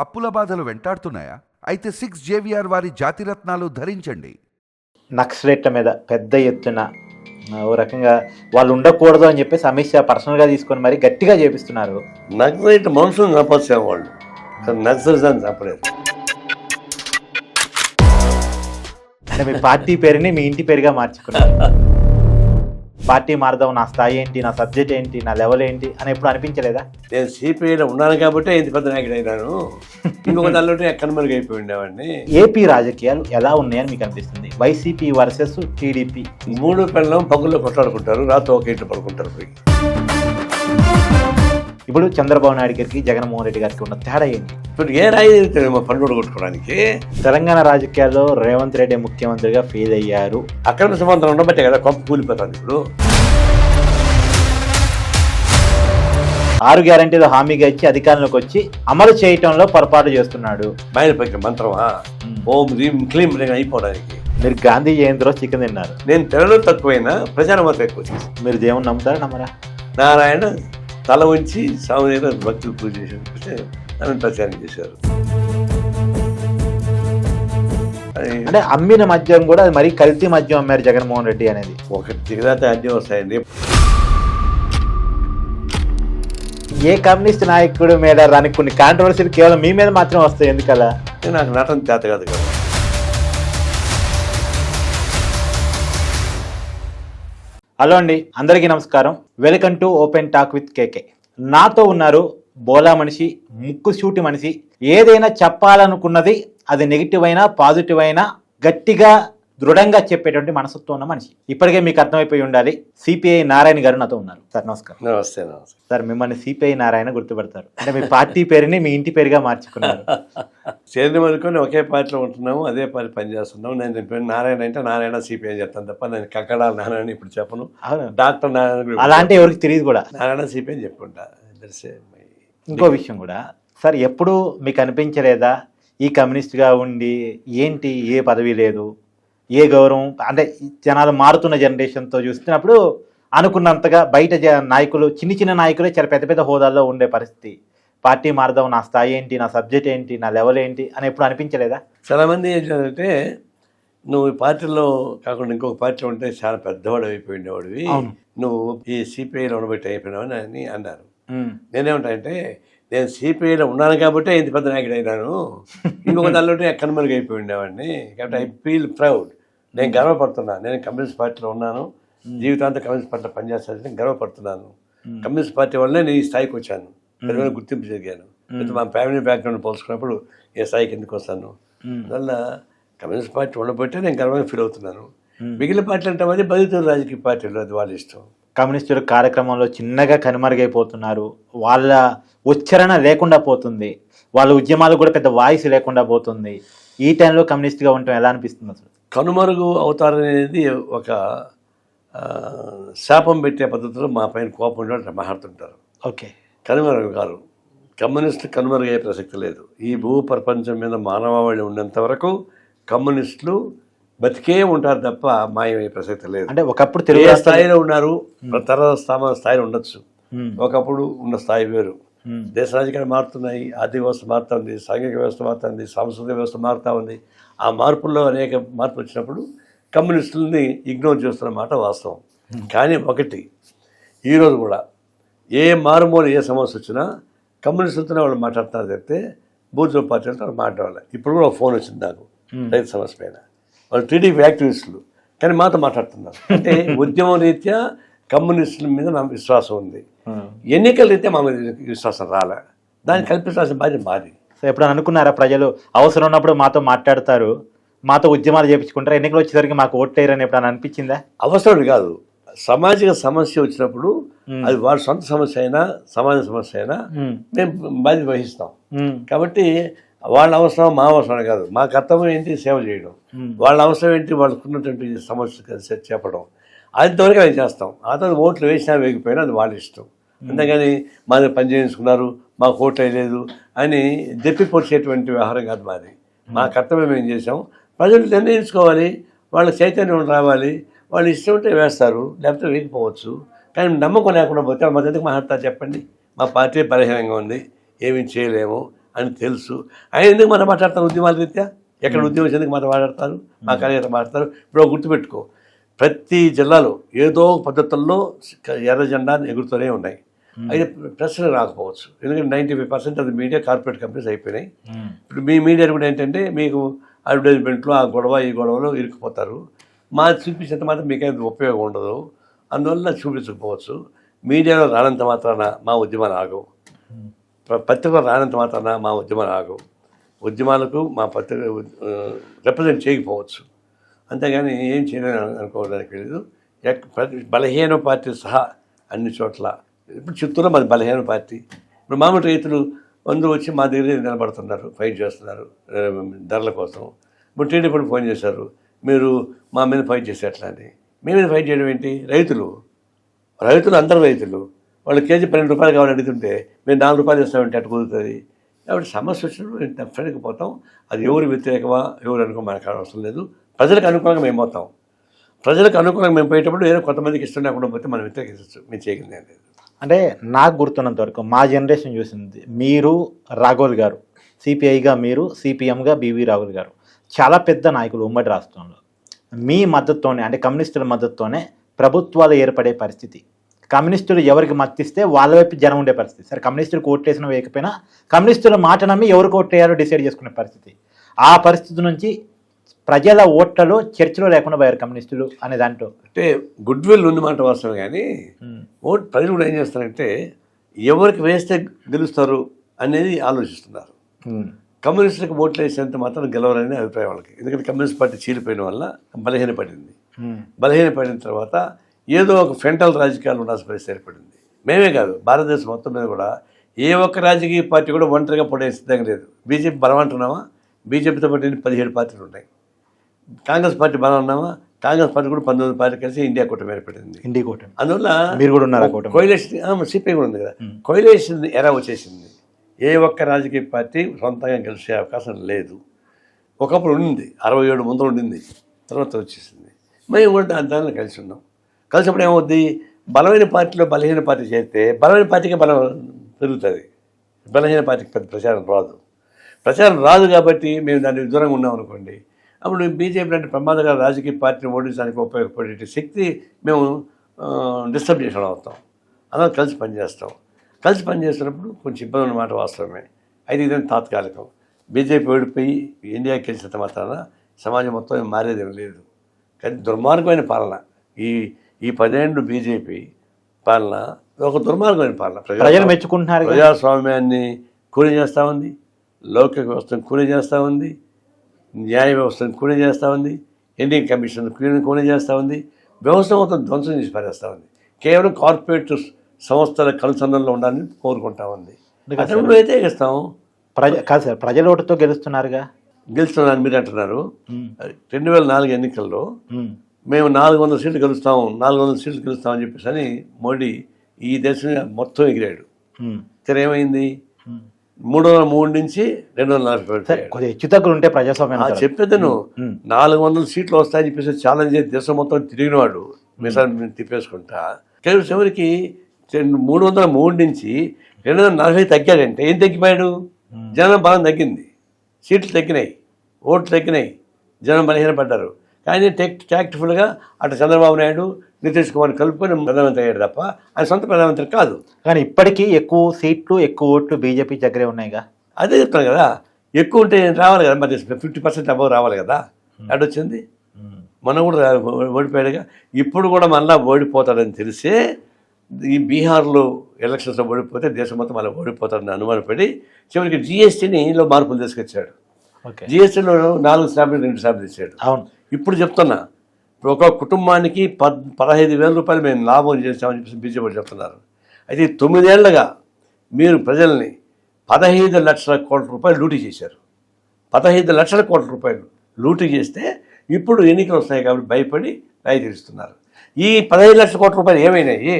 అప్పుల బాధలు వెంటాడుతున్నాయా? అయితే 6 JVR వారి జాతిరత్నాలు ధరించండి. నక్సలైట్ల మీద పెద్ద ఎత్తున ఓ రకంగా వాళ్ళు ఉండకూడదు అని చెప్పేసి అమిత్ షా పర్సనల్గా తీసుకొని మరి గట్టిగా చేపిస్తున్నారు. నక్సలైట్ మనుషులను చంపొచ్చాము వాళ్ళు, నక్సలిజాన్ని చంపలేదు. అంటే మీ పార్టీ పేరుని మీ ఇంటి పేరుగా మార్చుకున్నారు. పార్టీ మారదాం, నా స్థాయి ఏంటి, నా సబ్జెక్ట్ ఏంటి, నా లెవెల్ ఏంటి అని ఎప్పుడు అనిపించలేదా? నేను సిపిఐలో ఉన్నాను కాబట్టి ఇంత పెద్ద నాయకుడు అయినాను. ఇంకొక దానిలో ఎక్కడ మరుగైపోయి ఉండేవాడిని. ఏపీ రాజకీయాలు ఎలా ఉన్నాయని మీకు అనిపిస్తుంది? YCP versus TDP. 3 పిల్లలు పగుల్లో కొట్లాడుకుంటారు, రాత్రి ఒక ఇంట్లో పడుకుంటారు పోయి. ఇప్పుడు చంద్రబాబు నాయుడు గారికి జగన్మోహన్ రెడ్డి గారికి ఉన్న తేడా ఏంటి? ఇప్పుడు ఏ రాయి మా పండుగ కొట్టుకోవడానికి? తెలంగాణ రాజకీయాల్లో రేవంత్ రెడ్డి ముఖ్యమంత్రిగా ఫెయిల్ అయ్యారు. అక్రమ సంబంధం ఉండబట్టే కదా కొంప కూలిపోతుంది. ఇప్పుడు 6 గ్యారంటీలు హామీగా ఇచ్చి అధికారంలోకి వచ్చి అమలు చేయటంలో పొరపాటు చేస్తున్నాడు. బయలుపైకి మంత్రమా ఓం రీం క్లీం రేం అయిపోవడానికి. మీరు గాంధీ జయంతిలో చికెన్ తిన్నారు. నేను తెలంగాణ తక్కువైనా ప్రచారం మాత్రం ఎక్కువ చేసి. మీరు దేవుని నమ్ముతారా నమ్మరా? నారాయణ తల ఉంచి సామాన్య భక్తులు పూజ చేసి నన్ను ప్రచారం చేశారు. అంటే అమ్మిన మద్యం కూడా అది మరీ కల్తీ మద్యం అమ్మారు జగన్మోహన్ రెడ్డి అనేది. ఒకటి దిగదాత అన్నీ వస్తాయండి. ఏ కమ్యూనిస్ట్ నాయకుడి మీద రాని కొన్ని కాంట్రవర్సీలు కేవలం మీ మీద మాత్రం వస్తాయి, ఎందుకలా? నాకు నటన చేత కాదు కదా. హలో అండి, అందరికీ నమస్కారం. Welcome to open talk with KK. నాతో ఉన్నారు బోలా మనిషి, ముక్కు సూటి మనిషి. ఏదైనా చెప్పాలనుకున్నది అది నెగిటివ్ అయినా పాజిటివ్ అయినా గట్టిగా దృఢంగా చెప్పేటువంటి మనసుతో ఉన్న మనిషి. ఇప్పటికే మీకు అర్థమైపోయి ఉండాలి, సిపిఐ నారాయణ గారు నాతో ఉన్నారు. సార్ నమస్కారం. నమస్తే. నమస్తే సార్. మిమ్మల్ని సిపిఐ నారాయణ గుర్తుపడతారు, అంటే మీ పార్టీ పేరుని మీ ఇంటి పేరుగా మార్చుకున్నారు. చేరిన అనుకుని ఒకే పార్టీలో ఉంటున్నాము, అదే పార్టీ పనిచేస్తున్నాము. నేను పేరు నారాయణ అంటే నారాయణ సిపిఐ చెప్తాను తప్ప నేను కక్కడాల నారాయణ ఇప్పుడు చెప్పను. డాక్టర్ నారాయణ అలాంటి ఎవరికి తెలియదు కూడా, నారాయణ సిపిఐ అని చెప్పుకుంటా. ఇంకో విషయం కూడా సార్, ఎప్పుడు మీకు అనిపించలేదా ఈ కమ్యూనిస్ట్గా ఉండి ఏంటి ఏ పదవి లేదు, ఏ గౌరవం, అంటే జనాలు మారుతున్న జనరేషన్తో చూస్తున్నప్పుడు అనుకున్నంతగా బయట నాయకులు చిన్న నాయకులే చాలా పెద్ద పెద్ద హోదాల్లో ఉండే పరిస్థితి, పార్టీ మారదాం, నా స్థాయి ఏంటి, నా సబ్జెక్ట్ ఏంటి, నా లెవెల్ ఏంటి అని ఎప్పుడు అనిపించలేదా? చాలామంది ఏం చేయాలంటే నువ్వు ఈ పార్టీలో కాకుండా ఇంకొక పార్టీలో ఉంటే చాలా పెద్దవాడు అయిపోయి ఉండేవాడివి, నువ్వు ఈ సిపిఐలో ఉండబట్టి అయిపోయినావని అని అన్నారు. నేనేమంటానంటే నేను సిపిఐలో ఉన్నాను కాబట్టి ఇంత పెద్ద నాయకుడు అయినాను. ఇంకొక దానిలో ఎక్కడ మరుగైపోయి ఉండేవాడిని. కాబట్టి ఐ ఫీల్ ప్రౌడ్. నేను గర్వపడుతున్నాను. నేను కమ్యూనిస్ట్ పార్టీలో ఉన్నాను, జీవితాంతం కమ్యూనిస్ట్ పార్టీలో పనిచేస్తానని గర్వపడుతున్నాను. కమ్యూనిస్ట్ పార్టీ వల్లనే నేను ఈ స్థాయికి వచ్చాను, పెద్దగా గుర్తింపు జరిగాను. మా ఫ్యామిలీ బ్యాక్గ్రౌండ్ పోల్చుకున్నప్పుడు ఏ స్థాయికి ఎందుకు వస్తాను. అందువల్ల కమ్యూనిస్ట్ పార్టీ ఉండబట్టే నేను గర్వంగా ఫీల్ అవుతున్నాను. మిగిలిన పార్టీలు అంటే మరి బతుకుతున్న రాజకీయ పార్టీలు, అది వాళ్ళ ఇష్టం. కమ్యూనిస్టుల కార్యక్రమంలో చిన్నగా కనుమరుగైపోతున్నారు, వాళ్ళ ఉచ్చారణ లేకుండా పోతుంది, వాళ్ళ ఉద్యమాలు కూడా పెద్ద వాయిస్ లేకుండా పోతుంది. ఈ టైంలో కమ్యూనిస్ట్గా ఉండటం ఎలా అనిపిస్తుంది అసలు? కనుమరుగు అవుతారనేది ఒక శాపం పెట్టే పద్ధతిలో మా పైన కోపం ఉండే మాట్లాడుతుంటారు. ఓకే, కనుమరుగు కాదు, కమ్యూనిస్టులు కనుమరుగయ్యే ప్రసక్తి లేదు. ఈ భూ ప్రపంచం మీద మానవాళి ఉన్నంత వరకు కమ్యూనిస్టులు బతికే ఉంటారు తప్ప మాయమయ్యే ప్రసక్తి లేదు. అంటే ఒకప్పుడు తెలుగు స్థాయిలో ఉన్నారు, తర్వాత స్థాయిలో ఉండొచ్చు. ఒకప్పుడు ఉన్న స్థాయి వేరు. దేశ రాజకీయాలు మారుతున్నాయి, ఆర్థిక వ్యవస్థ మారుతూ ఉంది, సాంఘిక వ్యవస్థ మారుతుంది, సాంస్కృతిక వ్యవస్థ మారుతూ ఉంది. ఆ మార్పుల్లో అనేక మార్పులు వచ్చినప్పుడు కమ్యూనిస్టులని ఇగ్నోర్ చేస్తున్న మాట వాస్తవం. కానీ ఒకటి, ఈరోజు కూడా ఏ మారుమూల ఏ సమస్య వచ్చినా కమ్యూనిస్టులతోనే వాళ్ళు మాట్లాడుతున్నారు చెప్తే బూర్జువా పార్టీలతో వాళ్ళు మాట్లాడాలి. ఇప్పుడు కూడా ఒక ఫోన్ వచ్చింది నాకు రైతు సమస్య పైన. వాళ్ళు టీడీపీ యాక్టివిస్టులు కానీ మాతో మాట్లాడుతున్నారు. అంటే ఉద్యమం రీత్యా కమ్యూనిస్టుల మీద నాకు విశ్వాసం ఉంది, ఎన్నికల రీత్యా మా మీద విశ్వాసం రాలే. దాన్ని కల్పించాల్సిన బాధ్యత మాది. ఎప్పుడు అనుకున్నారా ప్రజలు అవసరం ఉన్నప్పుడు మాతో మాట్లాడతారు, మాతో ఉద్యమాలు చేయించుకుంటారు, ఎన్నికలు వచ్చేసరికి మాకు ఓట్లేరని ఎప్పుడు అనిపించిందా? అవసరం కాదు, సామాజిక సమస్య వచ్చినప్పుడు అది వాళ్ళ సొంత సమస్య అయినా సమాజ సమస్య అయినా మేము బాధ్యత వహిస్తాం. కాబట్టి వాళ్ళ అవసరం మా అవసరం కాదు, మా కర్తవ్యం ఏంటి సేవ చేయడం, వాళ్ళ అవసరం ఏంటి వాళ్ళకున్నటువంటి సమస్య చెప్పడం, అంతవరకు మేము చేస్తాం. ఆ తర్వాత ఓట్లు వేసినా వేగిపోయినా అది వాళ్ళ ఇష్టం. అంతేగాని మాది పని చేయించుకున్నారు మాకు ఓట్లు వేయలేదు అని దెప్పిపొడిచేటువంటి వ్యవహారం కాదు మాది. మా కర్తవ్యం ఏం చేసాం, ప్రజలు నిర్ణయించుకోవాలి, వాళ్ళ చైతన్యం రావాలి, వాళ్ళు ఇష్టం ఉంటే వేస్తారు, లేకపోతే వేయకపోవచ్చు. కానీ నమ్మకం లేకుండా పోతే మా ఎందుకు మాట్లాడతారు చెప్పండి. మా పార్టీ బలహీనంగా ఉంది, ఏమీ చేయలేము, అని తెలుసు. ఆయన ఎందుకు మనం మాట్లాడతారు ఉద్యమాల రీత్యా? ఎక్కడ ఉద్యమం ఎందుకు మనం మాట్లాడతారు? మా కార్యకర్త మాట్లాడతారు. ఇప్పుడు గుర్తుపెట్టుకో, ప్రతి జిల్లాలో ఏదో పద్ధతుల్లో ఎర్ర జెండా ఎగురుతూనే ఉన్నాయి. అయితే ప్రశ్న రాకపోవచ్చు, ఎందుకంటే 95% of the media corporate companies అయిపోయినాయి. ఇప్పుడు మీ మీడియా కూడా ఏంటంటే మీకు అడ్వర్టైజ్మెంట్లో ఆ గొడవ ఈ గొడవలో ఇరుక్కుపోతారు. మా చూపించేంత మాత్రం మీకేం ఉపయోగం ఉండదు, అందువల్ల చూపించకపోవచ్చు. మీడియాలో రానంత మాత్రాన మా ఉద్యమాలు ఆగవు, పత్రికలో రానంత మాత్రాన మా ఉద్యమాలు ఆగవు. ఉద్యమాలకు మా పత్రిక రిప్రజెంట్ చేయకపోవచ్చు, అంతేగాని ఏం చేయలేని అనుకోవడానికి లేదు. బలహీన పార్టీ సహా అన్ని చోట్ల, ఇప్పుడు చిత్తూరులో మాది బలహీన పార్టీ. ఇప్పుడు మామూలు రైతులు అందరూ వచ్చి మా దగ్గర నిలబడుతున్నారు, ఫైట్ చేస్తున్నారు ధరల కోసం. ఇప్పుడు టీడీపీ ఫోన్ చేశారు, మీరు మా మీద ఫైట్ చేసేట్లా అని. మీ మీద ఫైట్ చేయడం ఏంటి? రైతులు అందరూ రైతులు, వాళ్ళు కేజీ 12 రూపాయలు కావాలని అడుగుతుంటే మేము 4 రూపాయలు ఇస్తామంటే అటు కుదురుతుంది. కాబట్టి సమస్య వచ్చినప్పుడు డెఫినెట్గా పోతాం. అది ఎవరు వ్యతిరేకమా ఎవరు అనుకో మనకు అవసరం లేదు. ప్రజలకు అనుకూలంగా మేము పోతాం. ప్రజలకు అనుకూలంగా మేము పోయేటప్పుడు ఏదో కొంతమందికి ఇష్టం లేకుండా పోతే మనం వ్యతిరేకించవచ్చు, మేము చేయగలిగింది లేదు. అంటే నాకు గుర్తున్నంత వరకు మా జనరేషన్ చూసింది, మీరు రాఘవుల్ గారు సిపిఐగా, మీరు సిపిఎంగా బివి రాఘుల్ గారు చాలా పెద్ద నాయకులు ఉమ్మడి రాష్ట్రంలో. మీ మద్దతుతోనే, అంటే కమ్యూనిస్టుల మద్దతుతోనే ప్రభుత్వాలు ఏర్పడే పరిస్థితి. కమ్యూనిస్టులు ఎవరికి మద్దతిస్తే వాళ్ళ వైపు జనం ఉండే పరిస్థితి. సరే, కమ్యూనిస్టులకు ఓట్లేసిన వేయకపోయినా కమ్యూనిస్టుల మాట నమ్మి ఎవరికి ఓట్లేయాలో డిసైడ్ చేసుకునే పరిస్థితి. ఆ పరిస్థితి నుంచి ప్రజల ఓట్లలో చర్చలో లేకుండా పోయారు కమ్యూనిస్టులు అనే దాంట్లో. అంటే గుడ్ విల్ ఉంది మాట వాస్తవం, కానీ ఓట్ ప్రజలు కూడా ఏం చేస్తారంటే ఎవరికి వేస్తే గెలుస్తారు అనేది ఆలోచిస్తున్నారు. కమ్యూనిస్టులకు ఓట్లు వేసేంత మాత్రం గెలవాలనే అభిప్రాయం వాళ్ళకి. ఎందుకంటే కమ్యూనిస్ట్ పార్టీ చీలిపోయిన వల్ల బలహీనపడింది. బలహీనపడిన తర్వాత ఏదో ఒక ఫెంటల్ రాజకీయాలు ఉండాల్సిన పరిస్థితి ఏర్పడింది. మేమే కాదు, భారతదేశం మొత్తం మీద కూడా ఏ ఒక్క రాజకీయ పార్టీ కూడా ఒంటరిగా పోటీ సిద్ధంగా లేదు. బీజేపీ బలం అంటున్నామా? బీజేపీతో పాటు 17 పార్టీలు ఉన్నాయి. కాంగ్రెస్ పార్టీ బలం ఉన్నామా? కాంగ్రెస్ పార్టీ కూడా 19 పార్టీలు కలిసి ఇండియా కూటమి ఏర్పడింది. ఇండియా కూటమి, అందువల్ల మీరు కూడా ఉన్నారు. కోయిలేషన్ సిపిఐ కూడా ఉంది కదా. కోయిలేషన్ ఎరా వచ్చేసింది. ఏ ఒక్క రాజకీయ పార్టీ సొంతంగా గెలిచే అవకాశం లేదు. ఒకప్పుడు ఉండింది, 67 ముందు ఉండింది, తర్వాత వచ్చేసింది. మేము కూడా దానిలో కలిసి ఉన్నాం. కలిసినప్పుడు ఏమవుద్ది, బలమైన పార్టీలో బలహీన పార్టీ చేస్తే బలమైన పార్టీకి బలం పెరుగుతుంది, బలహీన పార్టీకి పెద్ద ప్రచారం రాదు కాబట్టి మేము దానికి దూరంగా ఉన్నాం అనుకోండి. అప్పుడు బీజేపీ లాంటి ప్రమాదకర రాజకీయ పార్టీని ఓడించడానికి ఉపయోగపడే శక్తి మేము డిస్టర్బ్ చేసిన అవుతాం. అలా కలిసి పనిచేస్తాం. కలిసి పనిచేస్తున్నప్పుడు కొంచెం ఇబ్బంది ఉన్నమాట వాస్తవమే. అయితే ఇదేం తాత్కాలికం. బీజేపీ ఓడిపోయి ఇండియా గెలిచినంత మాత్రాన సమాజం మొత్తం మారేదేం లేదు. కానీ దుర్మార్గమైన పాలన ఈ 10 ఏళ్ళు బీజేపీ పాలన ఒక దుర్మార్గమైన పాలన. ప్రజలు మెచ్చుకుంటున్నారు. ప్రజాస్వామ్యాన్ని కూలి చేస్తూ ఉంది, లౌకిక వ్యవస్థను కూలి చేస్తూ ఉంది, న్యాయ వ్యవస్థను కూలి చేస్తూ ఉంది, ఎన్నికల కమిషన్ కూలి చేస్తూ ఉంది, వ్యవస్థ మొత్తం ధ్వంసం చేసి పారేస్తూ ఉంది. కేవలం కార్పొరేట్ సంస్థల కనుసంధానంలో ఉండాలని కోరుకుంటా ఉంది. అతను అయితే ఇస్తాం. కాదు సార్, ప్రజల ఓటుతో గెలుస్తున్నారుగా. గెలుస్తున్నారని మీరు అంటున్నారు. 2004 ఎన్నికల్లో మేము 400 సీట్లు గెలుస్తాం, 400 సీట్లు గెలుస్తామని చెప్పేసి అని మోడీ ఈ దేశం మొత్తం ఎగిరాడు. ఏమైంది, 303 నుంచి 240. హెచ్చుతగ్గులు ఉంటే ప్రజాస్వామ్యం చెప్పేదను. 400 సీట్లు వస్తాయని చెప్పేసి ఛాలెంజ్ చేసి దేశం మొత్తం తిరిగినవాడు మిసాలు తిప్పేసుకుంటా. కేవలం చివరికి 303 నుంచి 240 తగ్గాడంటే ఏం తగ్గిపోయాడు? జనం బలం తగ్గింది, సీట్లు తగ్గినాయి, ఓట్లు తగ్గినాయి, జనం బలహీనపడ్డారు. కానీ ట్యాక్ట్ఫుల్గా అటు చంద్రబాబు నాయుడు నితీష్ కుమార్ కలుపుకొని ప్రధానమంత్రి అయ్యాడు తప్ప ఆయన సొంత ప్రధానమంత్రి కాదు. కానీ ఇప్పటికీ ఎక్కువ సీట్లు ఎక్కువ ఓట్లు బీజేపీ దగ్గరే ఉన్నాయిగా. అదే చెప్తాను కదా, ఎక్కువ ఉంటే రావాలి కదా, మరి 50% అబౌవ్ రావాలి కదా. అటు వచ్చింది, మనం కూడా ఓడిపోయాడుగా. ఇప్పుడు కూడా మళ్ళీ ఓడిపోతాడని తెలిసే ఈ బీహార్లో ఎలక్షన్స్లో ఓడిపోతే దేశం మొత్తం మళ్ళీ ఓడిపోతాడని అనుమానపడి చివరికి జిఎస్టీలో మార్పులు తీసుకొచ్చాడు. జిఎస్టీలో 4 స్లాబ్లు 2 స్లాబ్లు ఇచ్చాడు. అవును, ఇప్పుడు చెప్తున్నా, ఇప్పుడు ఒక కుటుంబానికి 15,000 రూపాయలు మేము లాభం చేస్తామని చెప్పేసి బీజేపీ చెప్తున్నారు. అయితే 9 ఏళ్లుగా మీరు ప్రజల్ని 15 లక్షల కోట్ల రూపాయలు లూటీ చేశారు. 15 లక్షల కోట్ల రూపాయలు లూటీ చేస్తే ఇప్పుడు ఎన్నికలు వస్తాయి కాబట్టి భయపడి రాయి తీరుస్తున్నారు. ఈ 15 లక్షల కోట్ల రూపాయలు ఏమైనాయి,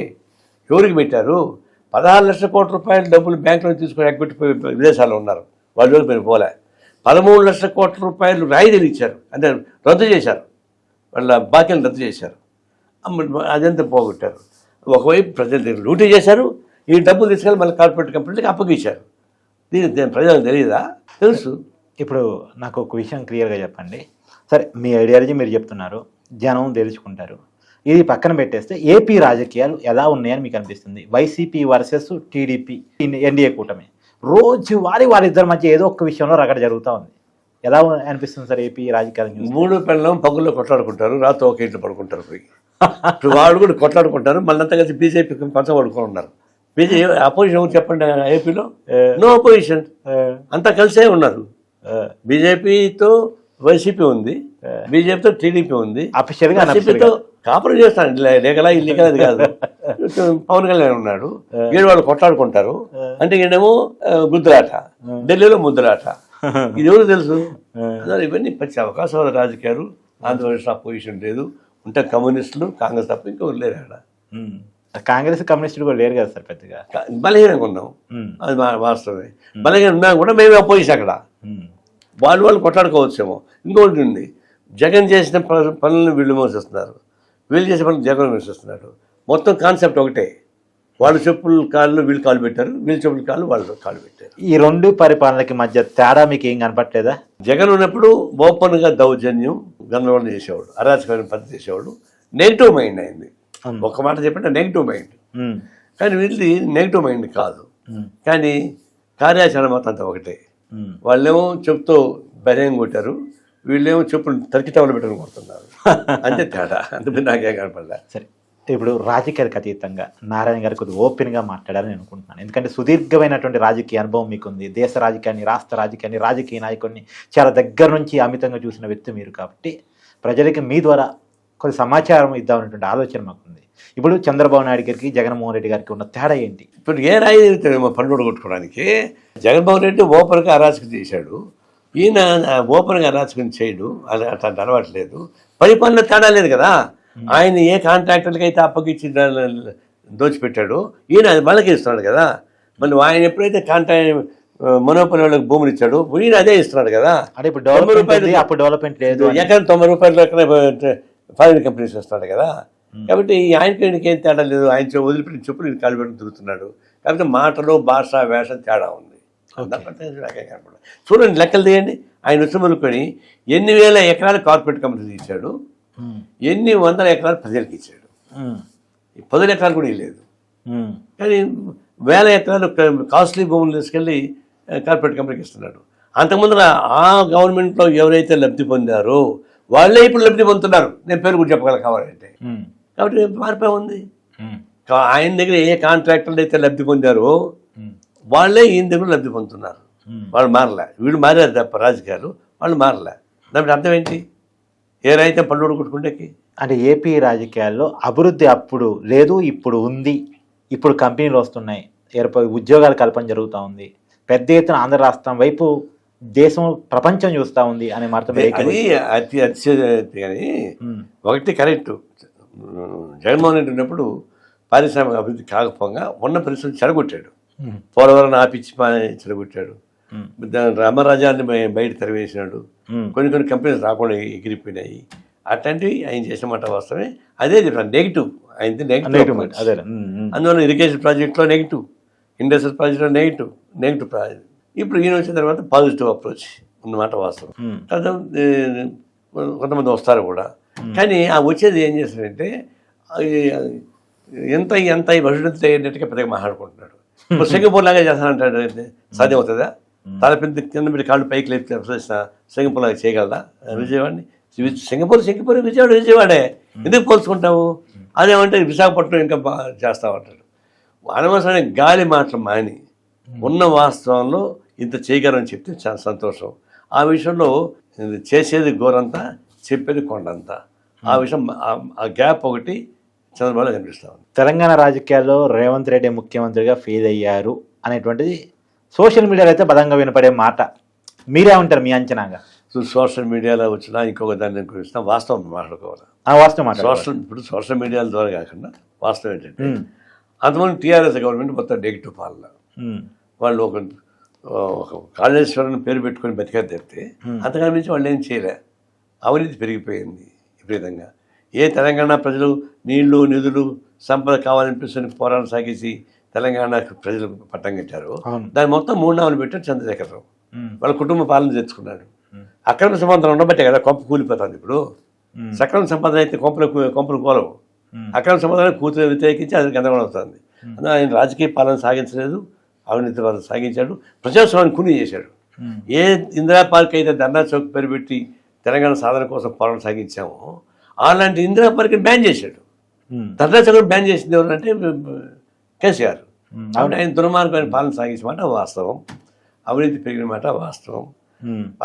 ఎవరికి పెట్టారు? 16 లక్షల కోట్ల రూపాయలు డబ్బులు బ్యాంకులో తీసుకొని ఎగ్గొట్టిపోయి విదేశాల్లో ఉన్నారు, వాళ్ళు మీరు పోలే. 13 లక్షల కోట్ల రూపాయలు రాయితీలు ఇచ్చారు, అంటే రద్దు చేశారు, వాళ్ళ బాకీలు రద్దు చేశారు, అదంతా పోగొట్టారు. ఒకవైపు ప్రజల దగ్గర లూటీ చేశారు, ఈ డబ్బులు తీసుకెళ్ళి మళ్ళీ కార్పొరేట్ కంపెనీలకు అప్పగించారు. దీని ప్రజలకు తెలియదా? తెలుసు. ఇప్పుడు నాకు ఒక విషయం క్లియర్గా చెప్పండి. సరే, మీ ఐడియాలజీ మీరు చెప్తున్నారు, జనం తెలుసుకుంటారు. ఇది పక్కన పెట్టేస్తే ఏపీ రాజకీయాలు ఎలా ఉన్నాయని మీకు అనిపిస్తుంది? వైసీపీ వర్సెస్ టీడీపీ, ఎన్డీఏ కూటమి, రోజు వారిద్దరి మధ్య ఏదో ఒక విషయంలో రగడ జరుగుతూ ఉంది. ఎలా అనిపిస్తుంది సార్ ఏపీ రాజకీయాలు? 3 పిల్లలు పగుల్లో కొట్లాడుకుంటారు, రాత్రి ఒక ఇంట్లో పడుకుంటారు పోయి. ఇప్పుడు వాళ్ళు కూడా కొట్లాడుకుంటారు, మళ్ళీ అంతా కలిసి బీజేపీ పంచం పడుకొని ఉన్నారు. బీజేపీ అపోజిషన్ ఎవరు చెప్పండి ఏపీలో? నో అపోజిషన్, అంతా కలిసే ఉన్నారు. బీజేపీతో వైసీపీ ఉంది, బీజేపీతో టీడీపీ ఉంది. వైసీపీతో కాపురం చేస్తాను, లేకలా ఇల్లీగల్ అది కాదు. పవన్ కళ్యాణ్ ఉన్నాడు, వీడు వాళ్ళు కొట్లాడుకుంటారు. అంటే ఈయనేమో గుద్దులాట, ఢిల్లీలో ముద్దులాట. ఇది ఎవరు తెలుసు? ఇవన్నీ పచ్చి అవకాశాల రాజకీయాలు. ఆంధ్రప్రదేశ్లో అపోజిషన్ లేదు, ఉంటే కమ్యూనిస్టులు, కాంగ్రెస్ తప్ప ఇంకొకరు లేరు అక్కడ. కాంగ్రెస్ కమ్యూనిస్టులు కూడా లేరు కదా సార్ పెద్దగా. బలహీనంగా ఉన్నాం, అది వాస్తవమే. బలహీన ఉన్నా కూడా మేమే అపోజిషన్ అక్కడ. వాళ్ళు కొట్లాడుకోవచ్చేమో. ఇంకొకటి ఉంది, జగన్ చేసిన పనులను వీళ్ళు విమర్శిస్తున్నారు, వీళ్ళు చేసే పనులు జగన్ విమర్శిస్తున్నాడు. మొత్తం కాన్సెప్ట్ ఒకటే. వాళ్ళు చెప్పులు కాళ్ళు వీళ్ళు కాలు పెట్టారు, వీళ్ళు చెప్పులు కాళ్ళు వాళ్ళు కాలు పెట్టారు. ఈ రెండు పరిపాలనకి మధ్య తేడా మీకు ఏం కనపట్లేదా? జగన్ ఉన్నప్పుడు ఓపెన్గా దౌర్జన్యం, గందరగోళం చేసేవాడు, అరాచకమైన పద్ధతి చేసేవాడు. నెగిటివ్ మైండ్ అయింది. ఒక మాట చెప్పంటే నెగిటివ్ మైండ్. కానీ వీళ్ళది నెగిటివ్ మైండ్ కాదు, కానీ కార్యాచరణ మాత్రం అంతా ఒకటే. వాళ్ళేమో చెప్తూ బెరేం కొట్టారు, వీళ్ళేమో చెప్పులు తరికిటవలు పెట్టుకుని కొడుతున్నారు. అంతే తేడా, అంతే నాకేం కనపడలే. సరే, ఇప్పుడు రాజకీయాలకు అతీతంగా నారాయణ గారు కొద్దిగా ఓపెన్గా మాట్లాడాలని అనుకుంటున్నాను. ఎందుకంటే సుదీర్ఘమైనటువంటి రాజకీయ అనుభవం మీకుంది. దేశ రాజకీయాన్ని, రాష్ట్ర రాజకీయాన్ని, రాజకీయ నాయకుడిని చాలా దగ్గర నుంచి అమితంగా చూసిన వ్యక్తి మీరు. కాబట్టి ప్రజలకి మీ ద్వారా కొంత సమాచారం ఇద్దామనేటువంటి ఆలోచన మాకుంది. ఇప్పుడు చంద్రబాబు నాయుడు గారికి, జగన్మోహన్ రెడ్డి గారికి ఉన్న తేడా ఏంటి? ఇప్పుడు ఏ రాయి పన్నుడు కొట్టుకోవడానికి జగన్మోహన్ రెడ్డి ఓపెన్గా అరాచకం చేశాడు, ఈయన ఓపెన్గా అరాచకం చేయడు, అట్లాంటి అలవాట్లేదు. పరిపాలన తేడా లేదు కదా. ఆయన ఏ కాంట్రాక్టర్లకి అయితే అప్పగిచ్చి దోచిపెట్టాడు, ఈయన అది మనకి ఇస్తున్నాడు కదా. మళ్ళీ ఆయన ఎప్పుడైతే మనోపల్లి వాళ్ళకి భూములు ఇచ్చాడు, ఈయన అదే ఇస్తున్నాడు కదా. అంటే ఇప్పుడు డెవలప్మెంట్ లేదు, ఎకరం 90 రూపాయలు ఎక్కడ ఫారిన్ కంపెనీస్ వస్తున్నాడు కదా. కాబట్టి ఆయనకి ఏం తేడా లేదు. ఆయన వదిలిపెట్టిన చెప్పులు ఈయన కాలు పెట్టుకుని తిరుగుతున్నాడు. కాబట్టి మాటలు, భాష, వేషం తేడా ఉంది. చూడండి, లెక్కలు తీయండి. ఆయన వచ్చి మొదలుకొని ఎన్ని వేల ఎకరాలు కార్పొరేట్ కంపెనీలు ఇచ్చాడు, ఎన్ని వందల ఎకరాలు ప్రజలకు ఇచ్చాడు. 10 ఎకరాలు కూడా ఇవ్వలేదు, కానీ వేల ఎకరాలు కాస్ట్లీ భూములు తీసుకెళ్ళి కార్పొరేట్ కంపెనీకి ఇస్తున్నాడు. అంతకుముందు ఆ గవర్నమెంట్లో ఎవరైతే లబ్ధి పొందారో వాళ్ళే ఇప్పుడు లబ్ధి పొందుతున్నారు. నేను పేరు కూడా చెప్పగలను కావాలంటే. కాబట్టి మారిపోయి ఉంది. ఆయన దగ్గర ఏ కాంట్రాక్టర్లు అయితే లబ్ధి పొందారో వాళ్ళే ఈయన దగ్గర లబ్ధి పొందుతున్నారు. వాళ్ళు మారలే, వీళ్ళు మారారు తప్ప రాజకీయాలు, వాళ్ళు మారలే. దానికి అర్థం ఏంటి? ఏ రైతే పళ్ళు కొట్టుకుంటేకి. అంటే ఏపీ రాజకీయాల్లో అభివృద్ధి అప్పుడు లేదు, ఇప్పుడు ఉంది. ఇప్పుడు కంపెనీలు వస్తున్నాయి, ఉద్యోగాల కల్పన జరుగుతూ ఉంది, పెద్ద ఎత్తున ఆంధ్ర రాష్ట్రం వైపు దేశం, ప్రపంచం చూస్తూ ఉంది అనే మాట. అది అతిశయోక్తి. కానీ ఒకటి కరెక్ట్, జగన్మోహన్ రెడ్డి ఉన్నప్పుడు పారిశ్రామిక అభివృద్ధి కాకపోగా ఉన్న పరిస్థితులు చెడగొట్టాడు. పోలవరం ఆపిచ్చి చెడగొట్టాడు, రామరాజాన్ని బయట తరివేసినాడు, కొన్ని కంపెనీలు రాకుండా ఎగిరిపోయినాయి. అట్లాంటివి ఆయన చేసిన మాట వాస్తవమే. అదే చెప్పాను, నెగిటివ్ ఆయనది నెగిటివ్. అందువల్ల ఇరిగేషన్ ప్రాజెక్ట్లో నెగిటివ్, ఇండస్ట్రియల్ ప్రాజెక్ట్లో నెగిటివ్ ప్రాజెక్ట్. ఇప్పుడు ఈయన వచ్చిన తర్వాత పాజిటివ్ అప్రోచ్ ఉన్నమాట వాస్తవం. కొంతమంది వస్తారు కూడా, కానీ ఆ వచ్చేది ఏం చేస్తాడంటే ఎంత భవిష్యత్తు అయ్యేటట్టుగా పెద్దగా మాట్లాడుకుంటున్నాడు. ఇప్పుడు సింగపూర్ లాగా చేస్తానంటాడు, సాధ్యం అవుతుందా? తల కింద పెట్టి కాళ్ళు పైకి లేపి సింగపూర్ లాగా చేయగలదా విజయవాడని? సింగపూర్ విజయవాడే. ఎందుకు పోల్చుకుంటావు? అదేమంటే విశాఖపట్నం ఇంకా బాగా చేస్తామంటాడు. అనవసరమైన గాలి మాటలు మాని ఉన్న వాస్తవంలో ఇంత చేయగలరని చెప్తే చాలా సంతోషం. ఆ విషయంలో చేసేది గోరంతా, చెప్పేది కొండంతా. ఆ విషయం, ఆ గ్యాప్ ఒకటి చంద్రబాబు కనిపిస్తా ఉంది. తెలంగాణ రాజకీయాల్లో రేవంత్ రెడ్డి ముఖ్యమంత్రిగా ఫెయిల్ అయ్యారు అనేటువంటిది సోషల్ మీడియాలో అయితే బలంగా వినపడే మాట. మీరే ఉంటారు మీ అంచనాగా? సోషల్ మీడియాలో వచ్చినా ఇంకొక దాన్ని గురించి వాస్తవం మాట్లాడుకోవాలి. ఇప్పుడు సోషల్ మీడియాల ద్వారా కాకుండా వాస్తవం ఏంటంటే అంతమంది టీఆర్ఎస్ గవర్నమెంట్ మొత్తం నెగిటివ్ పాలన. వాళ్ళు ఒక కాళేశ్వరం పేరు పెట్టుకొని బతికారు తప్పితే అంతకన్నా మించి వాళ్ళు ఏం చేయలే. అవినీతి పెరిగిపోయింది విపరీతంగా. ఏ తెలంగాణ ప్రజలు నీళ్లు, నిధులు, సంపద కావాలనిపిస్తుంది పోరాటం సాగేసి తెలంగాణ ప్రజలు పట్టం కట్టారు. అవును. దాని మొత్తం 3 నామలు పెట్టారు చంద్రశేఖరరావు. వాళ్ళ కుటుంబ పాలన తెచ్చుకున్నాడు. అక్రమ సంపాదన ఉండబట్టే కదా కొంప కూలిపోతుంది. ఇప్పుడు సక్రమ సంపాదన అయితే కొంపలు కోలవు. అక్రమ సంపాదన కూతురు వ్యతిరేకించి అది గందరగోళం అవుతుంది. అందులో ఆయన రాజకీయ పాలన సాగించలేదు, అవినీతి పాలన సాగించాడు, ప్రజాస్వామ్యాన్ని కూని చేశాడు. ఏ ఇందిరా పార్క్ అయితే ధర్నా చౌక్ పేరు పెట్టి తెలంగాణ సాధన కోసం పోరాటం సాగించామో అలాంటి ఇందిరా పార్క్ని బ్యాన్ చేశాడు. ధర్నా చౌక్ బ్యాన్ చేసింది ఎవరంటే కేసీఆర్. కాబట్టి ఆయన దుర్మార్గమైన పాలన సాగించిన మాట వాస్తవం, అవినీతి పెరిగిన మాట వాస్తవం,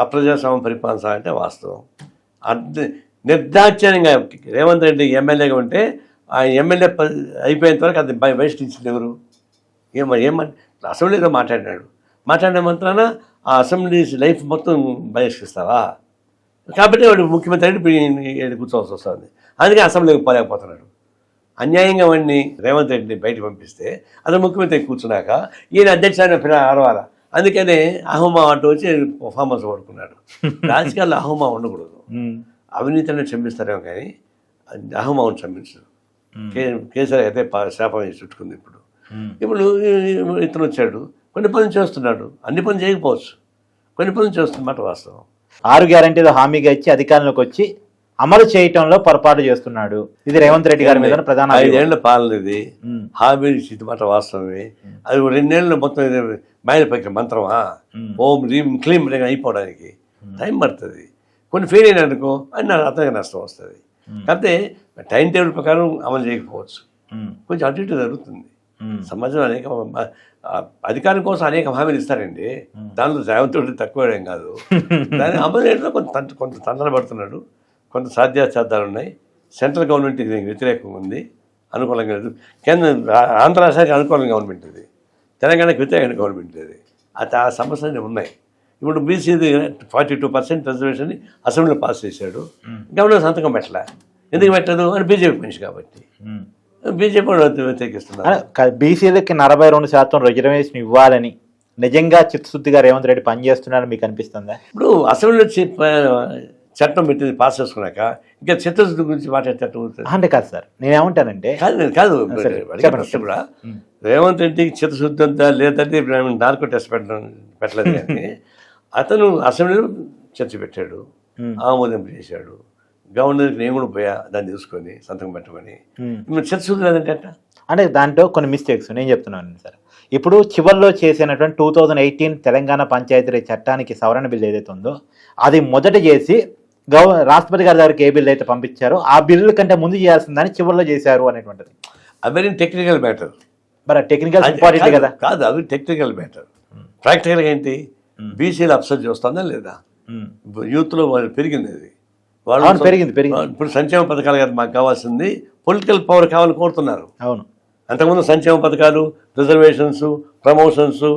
అప్రజాస్వామ్యం పరిపాలన సాగంటే వాస్తవం. నిర్దాక్షిణ్యంగా రేవంత్ రెడ్డి ఎమ్మెల్యేగా ఉంటే ఆయన ఎమ్మెల్యే అయిపోయేంత వరకు అది బహిష్కరించింది ఎవరు? ఏమని అసెంబ్లీలో మాట్లాడిన మాత్రాన ఆ అసెంబ్లీ లైఫ్ మొత్తం బహిష్కరిస్తావా? కాబట్టి వాడు ముఖ్యమంత్రి రెడ్డి కూర్చోవాల్సి వస్తుంది. అందుకే అసెంబ్లీకి పోలేకపోతున్నాడు. అన్యాయంగా వాడిని రేవంత్ రెడ్డిని బయట పంపిస్తే అతను ముఖ్యమంత్రి కూర్చున్నాక ఈయన అధ్యక్షుడు ఆడవాల. అందుకనే అహోమా అంటూ వచ్చి ఫామ్ హౌస్ పడుకున్నాడు. రాజకీయాల్లో అహోమా ఉండకూడదు. అవినీతిని క్షమిస్తారేమో కానీ అహోమాను క్షమించరు. కేసీఆర్ అయితే శాపం వేసి చుట్టుకుంది. ఇప్పుడు ఇతను వచ్చాడు, కొన్ని పనులు చేస్తున్నాడు, అన్ని పనులు చేయకపోవచ్చు, కొన్ని పనులు చేస్తున్నమాట వాస్తవం. 6 గ్యారెంటీలు హామీగా ఇచ్చి అధికారంలోకి వచ్చి అమలు చేయటంలో పొరపాటు చేస్తున్నాడు. ఇది రేవంత్ రెడ్డి గారి మీద ప్రధాన 5 ఏళ్ల పాలన ఇది. హామీ ఇచ్చి మాట వాస్తవమే. అది 2 ఏళ్ళు మొత్తం మైల పైకి మంత్రమా? ఓం రీం క్లీం అయిపోవడానికి టైం పడుతుంది. కొన్ని ఫెయిల్ అయినందుకో అని అతనికి నష్టం వస్తుంది. కాకపోతే టైం టేబుల్ ప్రకారం అమలు చేయకపోవచ్చు, కొంచెం అటు ఇటు జరుగుతుంది. సమాజంలో అనేక అధికారం కోసం అనేక హామీలు ఇస్తారండి. దానిలో రేవంత్ రెడ్డి తక్కువ ఏం కాదు. దాని అమలు చేయడంలో కొంత తందన పడుతున్నాడు. కొంత సాధ్యాసాధ్యాలు ఉన్నాయి. సెంట్రల్ గవర్నమెంట్ ఇది వ్యతిరేకంగా ఉంది, అనుకూలంగా లేదు. కేంద్ర ఆంధ్ర రాష్ట్రానికి అనుకూలంగా గవర్నమెంట్ ఇది, తెలంగాణకి వ్యతిరేకంగా గవర్నమెంట్ ఇది. ఆ సమస్యలు ఉన్నాయి. ఇప్పుడు బీసీది 42% రిజర్వేషన్ అసెంబ్లీలో పాస్ చేశాడు. గవర్నర్ సంతకం పెట్టలే. ఎందుకు పెట్టదు అని బీజేపీ మనిషి కాబట్టి బీజేపీ వ్యతిరేకిస్తున్నారు. బీసీలకి 42% రిజర్వేషన్ ఇవ్వాలని నిజంగా చిత్తశుద్ధిగా రేవంత్ రెడ్డి పనిచేస్తున్నారని మీకు అనిపిస్తుందా? ఇప్పుడు అసెంబ్లీలో చట్టం పెట్టింది పాస్ చేసుకున్నాక ఇంకా చిత్తశుద్ధి గురించి మాట్లాడే చట్టం అంటే కాదు సార్, నేనేమంటానంటే కాదు కూడా రేవంత్ రెడ్డికి చిత్తశుద్ధి అంతా లేదంటే నార్కో టెస్ట్ పెట్టలేదు. కానీ అతను అసెంబ్లీలో చర్చ పెట్టాడు, ఆమోదింపు చేశాడు. గవర్నర్కి నేను కూడా పోయా దాన్ని తీసుకొని సంతకం పెట్టమని. చిత్తశుద్ధి లేదంటే అంటే దాంట్లో కొన్ని మిస్టేక్స్ నేను చెప్తున్నాను సార్. ఇప్పుడు చివరిలో చేసినటువంటి 2018 తెలంగాణ పంచాయతీరాజ్ చట్టానికి సవరణ బిల్లు ఏదైతే ఉందో అది మొదట చేసి రాష్ట్రపతి గారి దగ్గరికి ఏ బిల్లు అయితే పంపించారో ఆ బిల్లు కంటే ముందు చేయాల్సిందని చివరిలో చేశారు అనేటువంటిది. అవి టెక్నికల్ మ్యాటర్. మరి టెక్నికల్ ఇంపార్టెంట్ కదా? కాదు, అవి టెక్నికల్ మ్యాటర్. ప్రాక్టికల్గా ఏంటి? బీసీలు అబ్సర్వ్ చేస్తుందా లేదా? యూత్లో వాళ్ళు పెరిగింది అది, వాళ్ళు పెరిగింది. ఇప్పుడు సంక్షేమ పథకాలు కాదు మాకు కావాల్సింది, పొలిటికల్ పవర్ కావాలని కోరుతున్నారు. అవును, అంతకుముందు సంక్షేమ పథకాలు, రిజర్వేషన్స్, ప్రమోషన్స్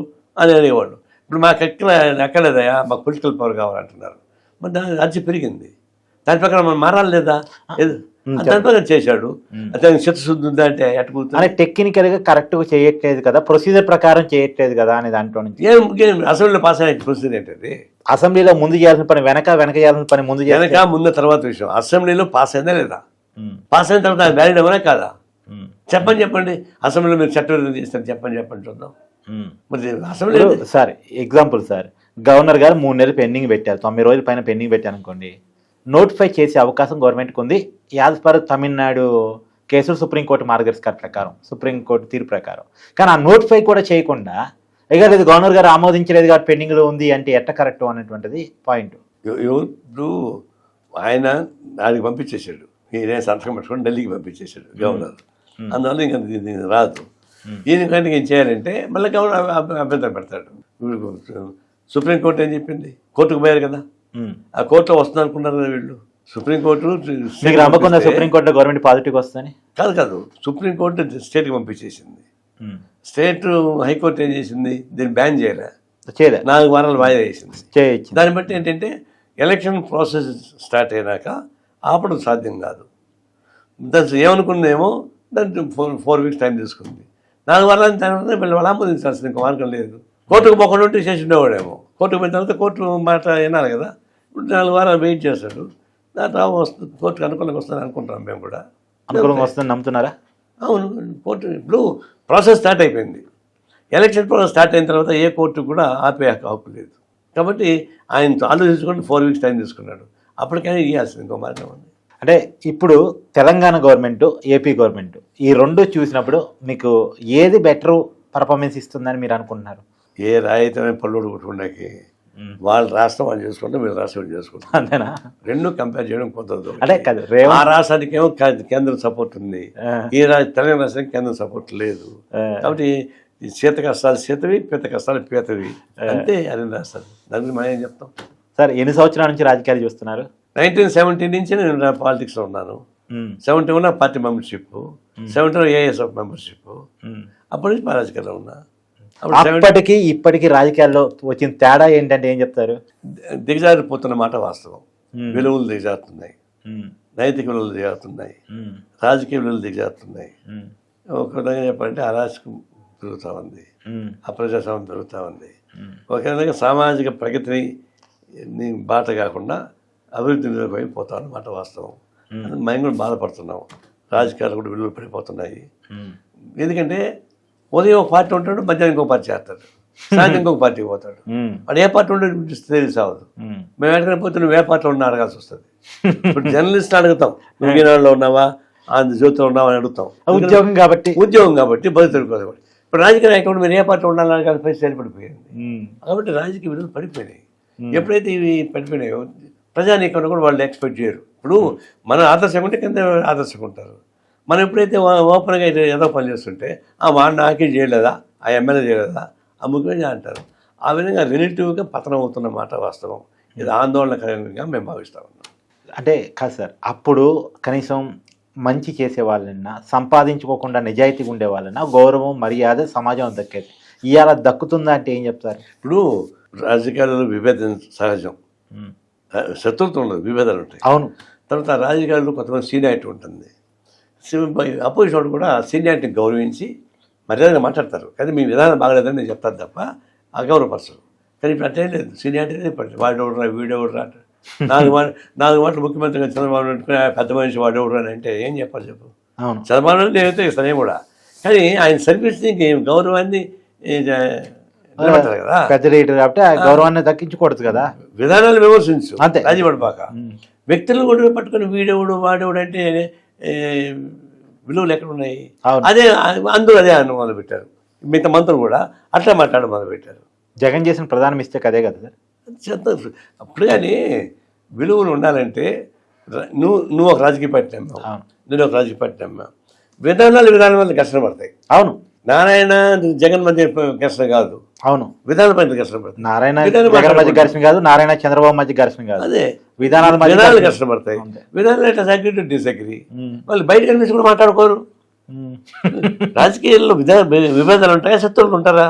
అని అనేవాళ్ళు. ఇప్పుడు మాకు ఎక్కలేదయా, మాకు పొలిటికల్ పవర్ కావాలంటున్నారు. మరి దాని అర్జీ పెరిగింది. దాని ప్రకారం మనం మారాలి లేదా? దాని ప్రకారం చేశాడు. అతనికి చిత్తశుద్ధి ఉందా అంటే అంటే టెక్నికల్ గా కరెక్ట్ గా చేయట్లేదు కదా, ప్రొసీజర్ ప్రకారం చేయట్లేదు కదా అనే దాంట్లో నుంచి ఏం అసెంబ్లీలో పాస్ అయ్యే ప్రొసీజర్ ఏంటది? అసెంబ్లీలో ముందు చేయాల్సిన పని వెనక చేయాల్సిన పని ముందు తర్వాత విషయం. అసెంబ్లీలో పాస్ అయిందా లేదా? పాస్ అయిన తర్వాత వ్యాలిడ్ ఎవరే కాదా? చెప్పండి. అసెంబ్లీలో మీరు చట్టం చేస్తారు చెప్పండి చూద్దాం. మరి assembly sir example sir, governor గారు 3 నెలలు పెండింగ్ పెట్టారు, 90 రోజుల పైన పెండింగ్ పెట్టారు అనుకోండి, నోటిఫై చేసే అవకాశం గవర్నమెంట్కి ఉంది. యాజ్ పర్ తమిళనాడు కేసులు సుప్రీంకోర్టు మార్గదర్శకాల ప్రకారం, సుప్రీంకోర్టు తీర్పు ప్రకారం. కానీ ఆ నోటిఫై కూడా చేయకుండా ఇక లేదు గవర్నర్ గారు ఆమోదించలేదు కాబట్టి పెండింగ్లో ఉంది అంటే ఎట్ట కరెక్ట్ అనేటువంటిది పాయింట్. ఇప్పుడు ఆయన దానికి పంపించేశాడు, నేను సంతకం పెట్టుకొని ఢిల్లీకి పంపించేశాడు గవర్నర్. అందువల్ల ఇంకా దీనికి రాదు. దీనికంటే ఏం చేయాలంటే మళ్ళీ గవర్నర్ అభ్యంతరం పెడతాడు. సుప్రీంకోర్టు ఏం చెప్పింది? కోర్టుకు పోయారు కదా, ఆ కోర్టులో వస్తుంది అనుకున్నారు కదా వీళ్ళు. సుప్రీంకోర్టు సుప్రీంకోర్టులో గవర్నమెంట్ పాజిటివ్ వస్తుందని కాదు, సుప్రీంకోర్టు స్టేట్కి పంపించేసింది. స్టేట్ హైకోర్టు ఏం చేసింది? దీన్ని బ్యాన్ చేయలే, 4 వారాలు వాయిదా వేసింది. దాన్ని బట్టి ఏంటంటే ఎలక్షన్ ప్రాసెస్ స్టార్ట్ అయినాక ఆపడం సాధ్యం కాదు. దాని ఏమనుకుందేమో దాన్ని 4 వీక్స్ టైం తీసుకుంది. 4 వారాల తర్వాత వాళ్ళు ఆమోదించాల్సింది, ఇంకో మార్గం లేదు. కోర్టుకు పోకుండా ఉంటే చేసి ఉండేవాడేమో. కోర్టుకు పోయిన తర్వాత కోర్టు మాట వినాలి కదా. ఇప్పుడు 4 వారాలు వెయిట్ చేస్తాడు. దాంట్లో వస్తుంది, కోర్టుకు అనుకూలంగా వస్తుంది అనుకుంటున్నాం. మేము కూడా అనుకూలంగా వస్తుంది నమ్ముతున్నారా? అవును, కోర్టు ఇప్పుడు ప్రాసెస్ స్టార్ట్ అయిపోయింది. ఎలక్షన్ ప్రాసెస్ స్టార్ట్ అయిన తర్వాత ఏ కోర్టు కూడా ఆపే హక్కు లేదు. కాబట్టి ఆయన ఆలోచించుకుంటే 4 వీక్స్ టైం తీసుకున్నాడు. అప్పటికైనా ఇవ్వాల్సింది, ఇంకో మార్గం ఉంది. అంటే ఇప్పుడు తెలంగాణ గవర్నమెంట్, ఏపీ గవర్నమెంట్ ఈ రెండు చూసినప్పుడు మీకు ఏది బెటర్ పర్ఫార్మెన్స్ ఇస్తుందని మీరు అనుకుంటున్నారు? ఏ రాయితీమైన పల్లుడు కొట్టుకున్నాకి వాళ్ళ రాష్ట్రం వాళ్ళు చేసుకుంటే వీళ్ళ రాష్ట్రం వాళ్ళు చేసుకుంటాం, అంతేనా? రెండు కంపేర్ చేయడం కుదరదు. అంటే కాదు, ఆ రాష్ట్రానికి ఏమో కేంద్రం సపోర్ట్ ఉంది, ఈ తెలంగాణ రాష్ట్రానికి కేంద్రం సపోర్ట్ లేదు. కాబట్టి ఈ శీత కష్టాలు శీతవి, పీత కష్టాలు పీతవి, అంతే అది రాష్ట్రాలు. దాని గురించి మనం ఏం చెప్తాం సార్? ఎన్ని సంవత్సరాల నుంచి రాజకీయాలు చూస్తున్నారు? 1970 నుంచి నేను పాలిటిక్స్లో ఉన్నాను. 71 పార్టీ మెంబర్షిప్, 70 ఏఎస్ఎఫ్ మెంబర్షిప్, అప్పటి నుంచి రాజకీయాల్లో ఉన్నా. అప్పటికి ఇప్పటికి రాజకీయాల్లో వచ్చిన తేడా ఏంటంటే ఏం చెప్తారు? దిగజారిపోతున్న మాట వాస్తవం. విలువలు దిగజారుతున్నాయి, నైతిక విలువలు దిగజారుతున్నాయి, రాజకీయ విలువలు దిగజారుతున్నాయి. ఒక విధంగా చెప్పాలంటే అరాచకం పెరుగుతూ ఉంది, అప్రజాస్వామ్యం పెరుగుతూ ఉంది. ఒక విధంగా సామాజిక ప్రగతిని బాట కాకుండా అభివృద్ధి నిలబడిపోతా అన్నమాట వాస్తవం. మేము కూడా బాధపడుతున్నాం. రాజకీయాలు కూడా విలువలు పడిపోతున్నాయి. ఎందుకంటే ఉదయం ఒక పార్టీ ఉంటాడు, మధ్యాహ్నం ఇంకొక పార్టీ చేస్తాడు, సాయంత్రం ఇంకొక పార్టీకి పోతాడు. వాడు ఏ పార్టీ ఉండే తెలిసావదు. మేము ఎక్కడికైనా పోతే నువ్వు ఏ పార్టీలో ఉన్నా అడగాల్సి వస్తుంది. ఇప్పుడు జర్నలిస్ట్ అడుగుతాం, నువ్వు ఈనాడులో ఉన్నావా, ఆంధ్రజ్యోతిలో ఉన్నావా అని అడుగుతాం. ఉద్యోగం కాబట్టి బతుకుతాడు కాబట్టి. ఇప్పుడు రాజకీయ నాయకుడు మీరు ఏ పార్టీలో ఉండాలని కాదు, పరిస్థితి పడిపోయింది. కాబట్టి రాజకీయ విలువలు పడిపోయినాయి. ఎప్పుడైతే ఇవి పడిపోయినాయో ప్రజానీకంలో కూడా వాళ్ళు ఎక్స్పెక్ట్ చేయరు. ఇప్పుడు మనం ఆదర్శంగా ఉంటే కింద ఆదర్శంగా ఉంటారు. మనం ఎప్పుడైతే ఓపెన్గా ఏదో పని చేస్తుంటే వాడు నాకే చేయలేదా, ఆ ఎమ్మెల్యే చేయలేదా, ఆ ముఖ్యమంత్రి అంటారు. ఆ విధంగా రిలేటివ్గా పతనం అవుతున్న మాట వాస్తవం. ఇది ఆందోళనకరంగా మేము భావిస్తూ ఉన్నాం. అంటే కాదు సార్, అప్పుడు కనీసం మంచి చేసే వాళ్ళన్నా, సంపాదించుకోకుండా నిజాయితీగా ఉండే వాళ్ళన్నా గౌరవం, మర్యాద సమాజం దక్కేది. ఇవాళ దక్కుతుందా అంటే ఏం చెప్తారు? ఇప్పుడు రాజకీయాలలో విభేదం సహజం, శత్రుత్వం ఉండదు, విభేదాలు ఉంటాయి. అవును. తర్వాత రాజకీయాల్లో కొంతమంది సీనియారిటీ ఉంటుంది. అపోజిషన్ వాడు కూడా సీనియారిటీని గౌరవించి మర్యాదగా మాట్లాడతారు. కానీ మీ విధానం బాగలేదని నేను చెప్తాను తప్ప అగౌరవపరచరు. కానీ ఇప్పుడు అట్టే లేదు, సీనియారిటీ వాడు ఎవడరా వీడు ఎవడరా అంటే 4 మాటలు ముఖ్యమంత్రిగా చంద్రబాబు పెట్టుకుని పెద్ద మనిషి వాడు ఎవడరా అని అంటే ఏం చెప్పాలి చెప్పు? చంద్రబాబు నాయుడు నేనైతే ఇస్తానే కూడా, కానీ ఆయన సర్వీస్ని గౌరవాన్ని కదా, పెద్ద లీడర్ కాబట్టి గౌరవాన్ని దక్కించకూడదు కదా. విధానాలు విమర్శించు, అంతే, రాజీ పడిపాక. వ్యక్తులను కూడా పట్టుకుని వీడెవడు వాడెవడు అంటే విలువలు ఎక్కడ ఉన్నాయి? అదే అందరూ అదే అని మొదలుపెట్టారు. మిగతా మంత్రులు కూడా అట్లా మాట్లాడడం మొదలుపెట్టారు. జగన్ చేసిన ప్రధాన మిస్టేక్ అదే కదా సార్. అప్పుడు కానీ విలువలు ఉండాలంటే నువ్వు ఒక రాజకీయ పార్టీ నమ్మావు, నేను ఒక రాజకీయ పార్టీ నమ్మా, విధానం వల్ల ఘర్షణ పడతాయి. అవును, నారాయణ జగన్ మధ్య ఘర్షణ కాదు. అవును, విధానం మధ్య ఘర్షణ పడతాయి. నారాయణ మధ్య ఘర్షణ కాదు, నారాయణ చంద్రబాబు మధ్య ఘర్షణ కాదు. అదే విధానాలు ఘర్షణ పడతాయి. విధానాలు ఎట్లా అగ్రీ డిసగ్రీ, వాళ్ళు బయట కనిపించి కూడా మాట్లాడుకోరు. రాజకీయాల్లో విభేదాలు ఉంటాయా, శత్రువులు ఉంటారా?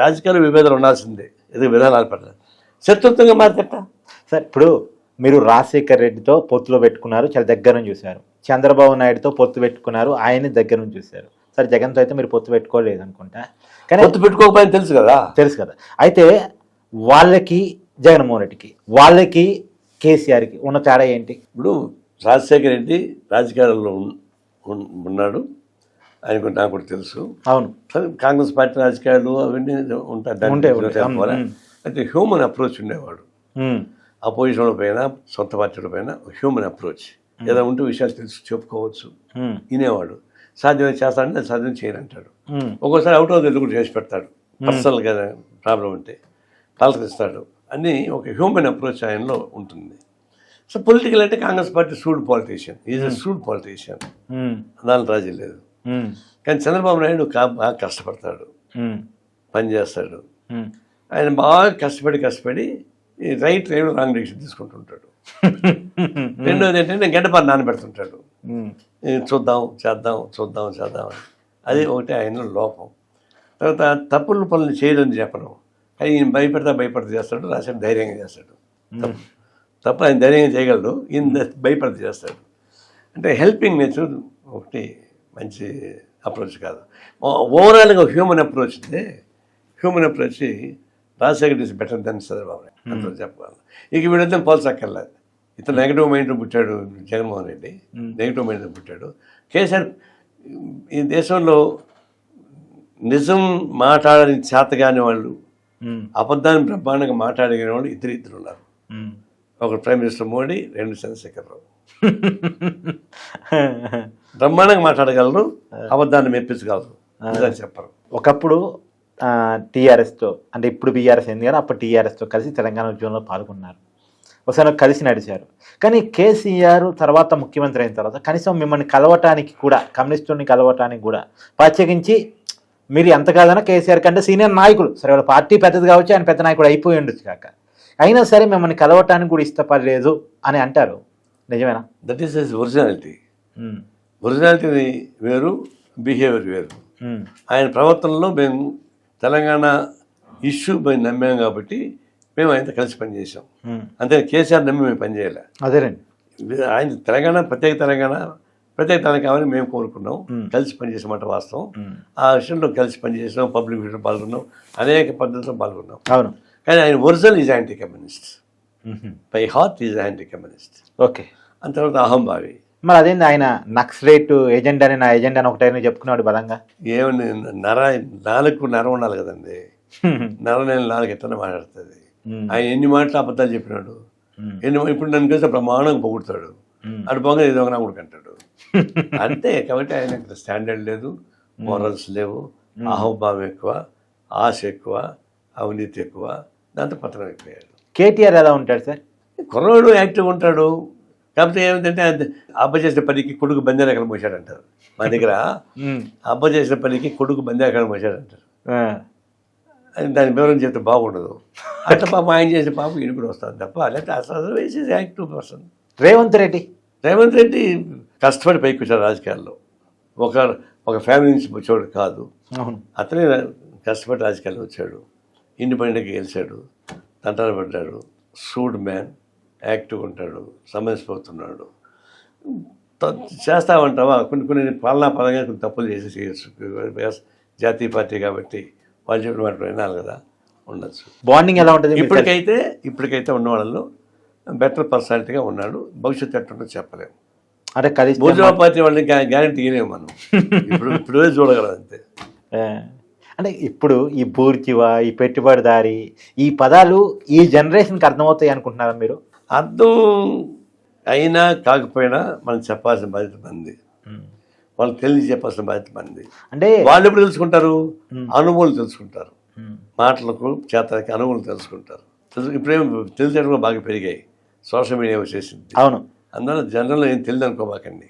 రాజకీయాలు విభేదాలు ఉండాల్సిందే, ఇది విధానాలు పట్ల. శత్రుత్వంగా మారితేట సార్, ఇప్పుడు మీరు రాజశేఖర్ రెడ్డితో పొత్తులో పెట్టుకున్నారు, చాలా దగ్గర నుంచి చూశారు. చంద్రబాబు నాయుడుతో పొత్తు పెట్టుకున్నారు, ఆయన్ని దగ్గర నుంచి చూశారు. సరే, జగన్తో అయితే మీరు పొత్తు పెట్టుకోలేదు అనుకుంటా, కానీ పొత్తు పెట్టుకోకపోయినా తెలుసు కదా. అయితే వాళ్ళకి, జగన్మోహన్ రెడ్డికి, వాళ్ళకి, కేసీఆర్కి ఉన్న తేడా ఏంటి? ఇప్పుడు రాజశేఖర్ రెడ్డి రాజకీయాల్లో ఉన్నాడు, ఆయనకు నాకు కూడా తెలుసు. అవును, కాంగ్రెస్ పార్టీ రాజకీయాలు అవన్నీ ఉంటాయి. అయితే హ్యూమన్ అప్రోచ్ ఉండేవాడు. అపోజిషన్లో పైన, సొంత పార్టీల పైన హ్యూమన్ అప్రోచ్. ఏదో ఉంటే విషయాలు తెలుసు చెప్పుకోవచ్చు వినేవాడు. సాధ్యం చేస్తాడంటే సాధ్యం చేయనంటాడు. ఒక్కోసారి అవుట్ ఆఫ్ ది కూడా చేసి పెడతాడు, పర్సనల్గా ప్రాబ్లం ఉంటే పలకరిస్తాడు. అన్నీ ఒక హ్యూమన్ అప్రోచ్ ఆయనలో ఉంటుంది. సో పొలిటికల్ అంటే Congress party sued politician, is a sued politician, దాని రాజీ లేదు. కానీ చంద్రబాబు నాయుడు బాగా కష్టపడతాడు, పని చేస్తాడు. ఆయన బాగా కష్టపడి రైట్ టైంలో రాంగ్ డెసిషన్ తీసుకుంటుంటాడు. రెండోది ఏంటంటే గడ్డపారు నానబెడుతుంటాడు, చూద్దాం చేద్దాం అని. అది ఒకటి ఆయన లోపం. తర్వాత పనులు చేయదని చెప్పడం, అది ఈయన భయపడతా చేస్తాడు. రాశాడు ధైర్యంగా చేస్తాడు. తప్ప ఆయన ధైర్యంగా చేయగలడు, ఈయన భయపడతా చేస్తాడు. అంటే హెల్పింగ్ నేచర్ ఒకటి మంచి అప్రోచ్ కాదు. ఓవరాల్గా human approach Rajasekhar is better than Chandrababu Naidu అంతా చెప్పాలి. ఇక వీళ్ళిద్దరు పోల్చక్కర్లేదు. ఇతను నెగిటివ్ మైండ్ పుట్టాడు జగన్మోహన్ రెడ్డి, నెగిటివ్ మైండ్ పుట్టాడు. కేసీఆర్ ఈ దేశంలో నిజం మాట్లాడని చేతగాని వాళ్ళు, అబద్ధాన్ని బ్రహ్మాండంగా మాట్లాడగలిగిన వాళ్ళు ఇద్దరు ఉన్నారు. ఒకరు ప్రైమ్ మినిస్టర్ మోడీ, రెండు చంద్రశేఖరరావు. బ్రహ్మాండంగా మాట్లాడగలరు, అబద్ధాన్ని మెప్పించగలరు, నిజాన్ని చెప్పరు. ఒకప్పుడు టీఆర్ఎస్తో, అంటే ఇప్పుడు బీఆర్ఎస్ అయింది కానీ అప్పుడు టీఆర్ఎస్తో కలిసి తెలంగాణ ఉద్యమంలో పాల్గొన్నారు, ఒకసారి కలిసి నడిచారు. కానీ కేసీఆర్ తర్వాత ముఖ్యమంత్రి అయిన తర్వాత కనీసం మిమ్మల్ని కలవటానికి కూడా, కమ్యూనిస్టుని కలవటానికి కూడా, ప్రత్యేకించి మీరు ఎంత కాదన్నా కేసీఆర్ కంటే సీనియర్ నాయకులు, సరే వాళ్ళ పార్టీ పెద్దది కావచ్చు, ఆయన పెద్ద నాయకుడు అయిపోయి ఉండొచ్చు కాక, అయినా సరే మిమ్మల్ని కలవటానికి కూడా ఇష్టపడలేదు అని అంటారు, నిజమేనా? That is his originality. Originality వేరు, బిహేవియర్ వేరు. ఆయన ప్రవర్తనలో మేము తెలంగాణ ఇష్యూ మేము నమ్మాం కాబట్టి మేము ఆయనతో కలిసి పనిచేసాం. అంతే, కేసీఆర్ నమ్మి మేము పనిచేయాలి. అదేనండి, ఆయన తెలంగాణ ప్రత్యేక తెలంగాణ కావాలని మేము కోరుకున్నాం, కలిసి పనిచేసామంట వాస్తవం. ఆ విషయంలో కలిసి పనిచేసాం, పబ్లిక్ మీటింగ్ పాల్గొన్నాం, అనేక పద్ధతుల్లో పాల్గొన్నాం. అవును, కానీ ఆయన original is anti communist, by heart is anti communist. Okay. అంత తర్వాత అహంభావి. మరి అదేంది ఆయన నక్సలైట్ ఏజెండా అని, నా ఏజెండా అని ఒకటైనా చెప్పుకున్నాడు బలంగా. ఏమని నాలుగు నరం ఉండాలి కదండి, నాలుగు ఎట్లా మాట్లాడుతుంది. ఆయన ఎన్ని మాటలు అబద్ధాలు చెప్పినాడు, ఇప్పుడు నన్ను కలిసి ప్రమాణంగా పొగుడతాడు, అటు పోగా ఏదో ఒక కూడా కంటాడు అంతే. కాబట్టి ఆయన స్టాండర్డ్ లేదు, మోరల్స్ లేవు, అహంభావం ఎక్కువ, ఆశ ఎక్కువ, అవినీతి ఎక్కువ, దాంతో పతనం అయిపోయాడు. కేటీఆర్ ఎలా ఉంటాడు సార్? కుర్రోడు యాక్టివ్గా ఉంటాడు, కాకపోతే ఏమిటంటే అబ్బ చేసిన పనికి కొడుకు బందేనకలు మోసాడంటారు. మా దగ్గర అబ్బ చేసిన పనికి కొడుకు బందేనకలు మోసాడంటారు. దాని వివరం చెప్తే బాగుండదు. అట్లా పాపం ఆయన చేసిన పాపం ఈయన కూడా వస్తుంది తప్ప, లేకపోతే అసలు యాక్టివ్ పర్సన్. రేవంత్ రెడ్డి కష్టపడి పైకి వచ్చాడు రాజకీయాల్లో. ఒక ఫ్యామిలీ నుంచి వచ్చాడు కాదు, అతనే కష్టపడి రాజకీయాల్లో వచ్చాడు, ఇండిపెండెంట్గా గెలిచాడు, తంటాలు పడ్డాడు, సూడ్ మ్యాన్, యాక్టివ్గా ఉంటాడు, సమయస్పోతున్నాడు. చేస్తామంటావా కొన్ని పాలనా పరంగా కొన్ని తప్పులు చేయొచ్చు, జాతీయ పార్టీ కాబట్టి వాళ్ళు చెప్పిన మాట వినాలి కదా, ఉండొచ్చు. బాండింగ్ ఎలా ఉంటుంది? ఇప్పటికైతే ఉన్న వాళ్ళలో బెటర్ పర్సనాలిటీగా ఉన్నాడు. భవిష్యత్తు ఎట్టుంటో చెప్పలేము. అంటే కలిసి భోజన పార్టీ వాళ్ళని గ్యారెంటీ ఇవ్వలేము మనం, ఇప్పుడే చూడగలం అంతే. అంటే ఇప్పుడు ఈ బూర్జివా, ఈ పెట్టుబడిదారి, ఈ పదాలు ఈ జనరేషన్కి అర్థమవుతాయి అనుకుంటున్నారా మీరు? అర్థం అయినా కాకపోయినా మనం చెప్పాల్సిన బాధ్యత మంది, వాళ్ళకి తెలిసి చెప్పాల్సిన బాధ్యత మంది. అంటే వాళ్ళు ఎప్పుడు తెలుసుకుంటారు? అనుభవాలు తెలుసుకుంటారు, మాటలకు చేతలకి అనుభవాలు తెలుసుకుంటారు. ఇప్పుడేం తెలిసేటప్పుడు కూడా బాగా పెరిగాయి, సోషల్ మీడియా వచ్చేసింది. అవును, అందువల్ల జనరల్లో ఏం తెలియదు అనుకోబాకండి.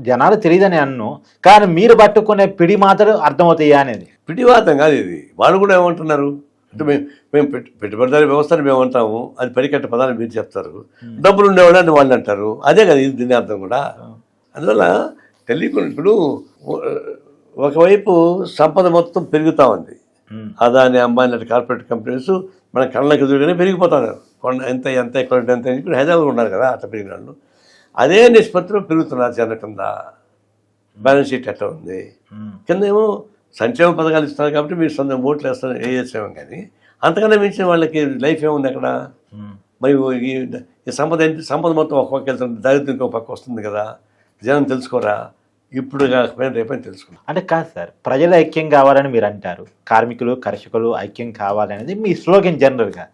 జనాలు తెలియదని అన్ను, కానీ మీరు పట్టుకునే పిడి మాత్రం అర్థమవుతాయా అనేది. పిడివాతం కాదు ఇది. వాళ్ళు కూడా ఏమంటున్నారు అంటే మేము పెట్టుబడిదారి వ్యవస్థని మేము అంటాము, అది పరికట్ట పదాలు మీరు చెప్తారు, డబ్బులు ఉండేవాళ్ళు అని వాళ్ళు అంటారు. అదే కదా ఇది దీని అర్థం కూడా. అందువల్ల తెలియకుండా ఇప్పుడు ఒకవైపు సంపద మొత్తం పెరుగుతూ ఉంది, అదాని, అంబానీ లాంటి కార్పొరేట్ కంపెనీస్ మన కళ్ళకి ఎదురుగానే పెరిగిపోతున్నారు. ఎంత ఎక్కడ ఎంత ఇప్పుడు హైదరాబాద్ ఉన్నారు కదా, అట్లా పెరిగిన వాళ్ళు అదే నిష్పత్తిలో పెరుగుతున్నారు. జన కింద బ్యాలెన్స్ షీట్ ఎట్లా ఉంది, కింద ఏమో సంక్షేమ పథకాలు ఇస్తున్నారు కాబట్టి మీరు సొంత ఓట్లు వేస్తారు, వేసేసాము. కానీ అంతకన్నా మించిన వాళ్ళకి లైఫ్ ఏముంది అక్కడ? మరి ఈ సంపద మొత్తం ఒక పక్క వెళ్తుంది, దారిద్ర్యం ఇంకో పక్క వస్తుంది కదా. జనం తెలుసుకోరా? ఇప్పుడు కాకపోయినా రేపని తెలుసుకున్నాం. అంటే కాదు సార్, ప్రజలు ఐక్యం కావాలని మీరు అంటారు, కార్మికులు కర్షకులు ఐక్యం కావాలనేది మీ స్లోగన్, జనరల్గా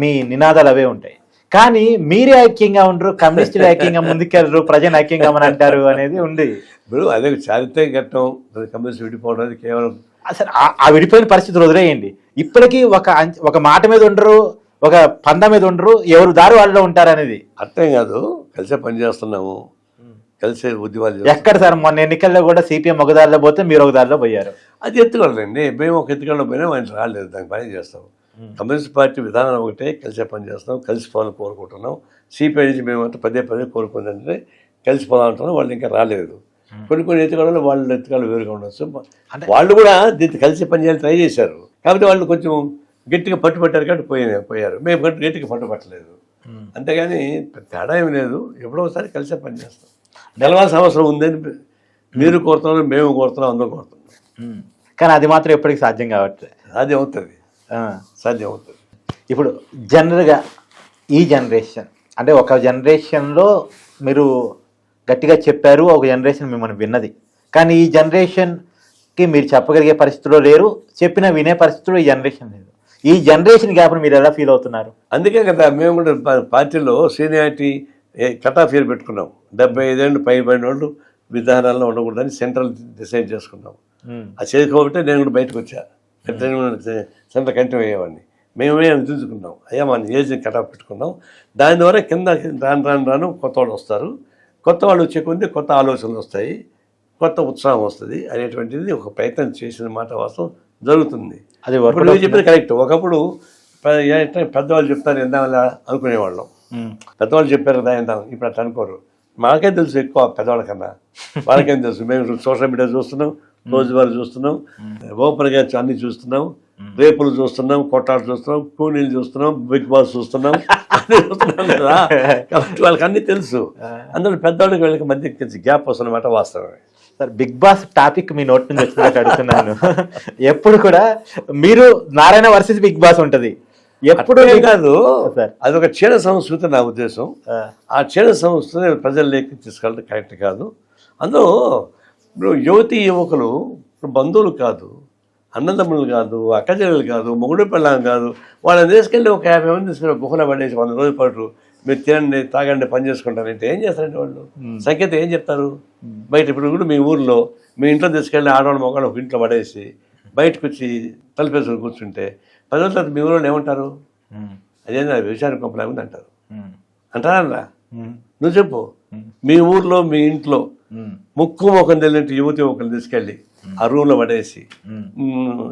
మీ నినాదాలు అవే ఉంటాయి. కానీ మీరే ఐక్యంగా ఉండరు, కమ్యూనిస్టులు ఐక్యంగా ముందుకెళ్ళరు, ప్రజలు ఐక్యంగా అని అంటారు అనేది ఉంది. ఇప్పుడు అదే చారిత్రక ఘట్టం, కమ్యూనిస్ట్ విడిపోవడం అనేది కేవలం అసలు ఆ విడిపోయిన పరిస్థితులు వదిలేయండి. ఇప్పటికీ ఒక మాట మీద ఉండరు, ఒక పంద మీద ఉండరు, ఎవరు దారి వాళ్ళలో ఉంటారు అనేది అర్థం కాదు. కలిసే పని చేస్తున్నాము, కలిసే ఉద్యమాలు. ఎక్కడ సార్ మొన్న ఎన్నికల్లో కూడా సిపిఎం ఒక దారిలో పోతే మీరు ఒక దారిలో పోయారు. అది ఎత్తుకోవాలండి. మేము ఒక ఎత్తుకోవడంలో పోయినా ఆయన రాలేదు, దానికి పని చేస్తాం. కమ్యూనిస్ట్ పార్టీ విధానం ఒకటే, కలిసే పని చేస్తాం, కలిసిపోవాలని కోరుకుంటున్నాం. సిపిఐ నుంచి మేమంతా పదే కోరుకుంటుంటే కలిసిపోవాలంటున్నాం. వాళ్ళు ఇంకా రాలేదు. కొన్ని ఎత్తుకోవడంలో వాళ్ళ ఎత్తుకోవడం వేరుగా ఉండొచ్చు. వాళ్ళు కూడా దీన్ని కలిసి పని చేయాలని ట్రై చేశారు, కాబట్టి వాళ్ళు కొంచెం గట్టిగా పట్టుబట్టారు కాబట్టి పోయారు. మేము గట్టిగా పట్టుబట్టలేదు. అంతేగాని తేడా ఏమి లేదు. ఎప్పుడో ఒకసారి కలిసే పని చేస్తాం. నిలవాల్సిన అవసరం ఉందని మీరు కోరుతున్నారు, మేము కోరుతున్నాం, అందరూ కోరుతున్నాం. కానీ అది మాత్రం ఎప్పటికీ సాధ్యం కావట్లేదు. సాధ్యం అవుతుంది. ఇప్పుడు జనరల్గా ఈ జనరేషన్ అంటే ఒక జనరేషన్లో మీరు గట్టిగా చెప్పారు, ఒక జనరేషన్ మిమ్మల్ని విన్నది. కానీ ఈ జనరేషన్కి మీరు చెప్పగలిగే పరిస్థితిలో లేరు, చెప్పిన వినే పరిస్థితిలో ఈ జనరేషన్ లేదు. ఈ జనరేషన్ గ్యాప్ని మీరు ఎలా ఫీల్ అవుతున్నారు? అందుకే కదా మేము కూడా పార్టీలో సీనియారిటీ కట్ ఆఫ్ ఇయర్ పెట్టుకున్నాం. 75 ఏళ్ళు పైబడిన వాళ్ళు విధానాల్లో ఉండకూడదని సెంట్రల్ డిసైడ్ చేసుకున్నాం. అది చేసుకోబట్టే నేను కూడా బయటకు వచ్చా. సెంటర్ కంటిన్యూ అయ్యేవాడిని. మేమే చూసుకున్నాం, అయ్యా మన ఏజ్ కట్ ఆఫ్ పెట్టుకున్నాం. దాని ద్వారా కింద రాను కొత్త వాళ్ళు వస్తారు. కొత్త వాళ్ళు వచ్చే కొద్ది కొత్త ఆలోచనలు వస్తాయి, కొత్త ఉత్సాహం వస్తుంది అనేటువంటిది ఒక ప్రయత్నం చేసిన మాట వాస్తవం జరుగుతుంది. అది ఇప్పుడు మీరు చెప్పిన కరెక్ట్. ఒకప్పుడు పెద్దవాళ్ళు చెప్తారు ఎందామని అనుకునేవాళ్ళం. పెద్దవాళ్ళు చెప్పారు కదా ఎందాం, ఇప్పుడు అట్లా అనుకోరు. మాకే తెలుసు ఎక్కువ పెద్దవాళ్ళ కన్నా, వాళ్ళకేం తెలుసు. మేము సోషల్ మీడియా చూస్తున్నాం, రోజువారీ చూస్తున్నాం, ఓపెన్గా అన్ని చూస్తున్నాం, రేపులు చూస్తున్నాం, కొట్టాలు చూస్తున్నాం, కూనీలు చూస్తున్నాం, బిగ్ బాస్ చూస్తున్నాం, అన్నీ చూస్తున్నాం కదా. కాబట్టి వాళ్ళకి అన్నీ తెలుసు. అందులో పెద్దవాళ్ళకి వీళ్ళకి మధ్య గ్యాప్ వస్తున్నమాట వాస్తవమే. సార్, బిగ్ బాస్ టాపిక్ మీ నోటి నుంచి వచ్చినట్టు అడుగుతున్నాను. ఎప్పుడు కూడా మీరు నారాయణ వర్సెస్ బిగ్ బాస్ ఉంటుంది ఎప్పుడు కాదు. అదొక క్షీణ సంస్కృతి నా ఉద్దేశం. ఆ క్షీణ సంస్కృతిని ప్రజల్లోకి తీసుకెళ్ళడం కరెక్ట్ కాదు. అందులో ఇప్పుడు యువతీ యువకులు బంధువులు కాదు, అన్నదమ్ములు కాదు, అక్కచెల్లెలు కాదు, మొగుడు పెళ్ళాం కాదు. వాళ్ళని తీసుకెళ్ళి ఒక 50 మంది తీసుకెళ్ళి గుహన పడేసి 100 రోజుల పాటు మీరు తినండి, తాగండి, పని చేసుకుంటారంటే ఏం చేస్తారంటే వాళ్ళు సంకేతం ఏం చెప్తారు? బయట ఇప్పుడు కూడా మీ ఊర్లో మీ ఇంట్లో తీసుకెళ్ళి ఆడవాళ్ళు మొగాళ్ళు ఒక ఇంట్లో పడేసి బయటకు వచ్చి తలుపేసుకొని కూర్చుంటే 10 రోజుల తర్వాత మీ ఊళ్ళో ఏమంటారు? అదేందా వ్యవసాయం కొంపలాగా ఉంది అంటారు. అంటారా? నువ్వు చెప్పు. మీ ఊర్లో మీ ఇంట్లో ముక్కు ముఖం తెలియనట్టు యువతి ఒకరిని తీసుకెళ్ళి ఆ రూమ్లో పడేసి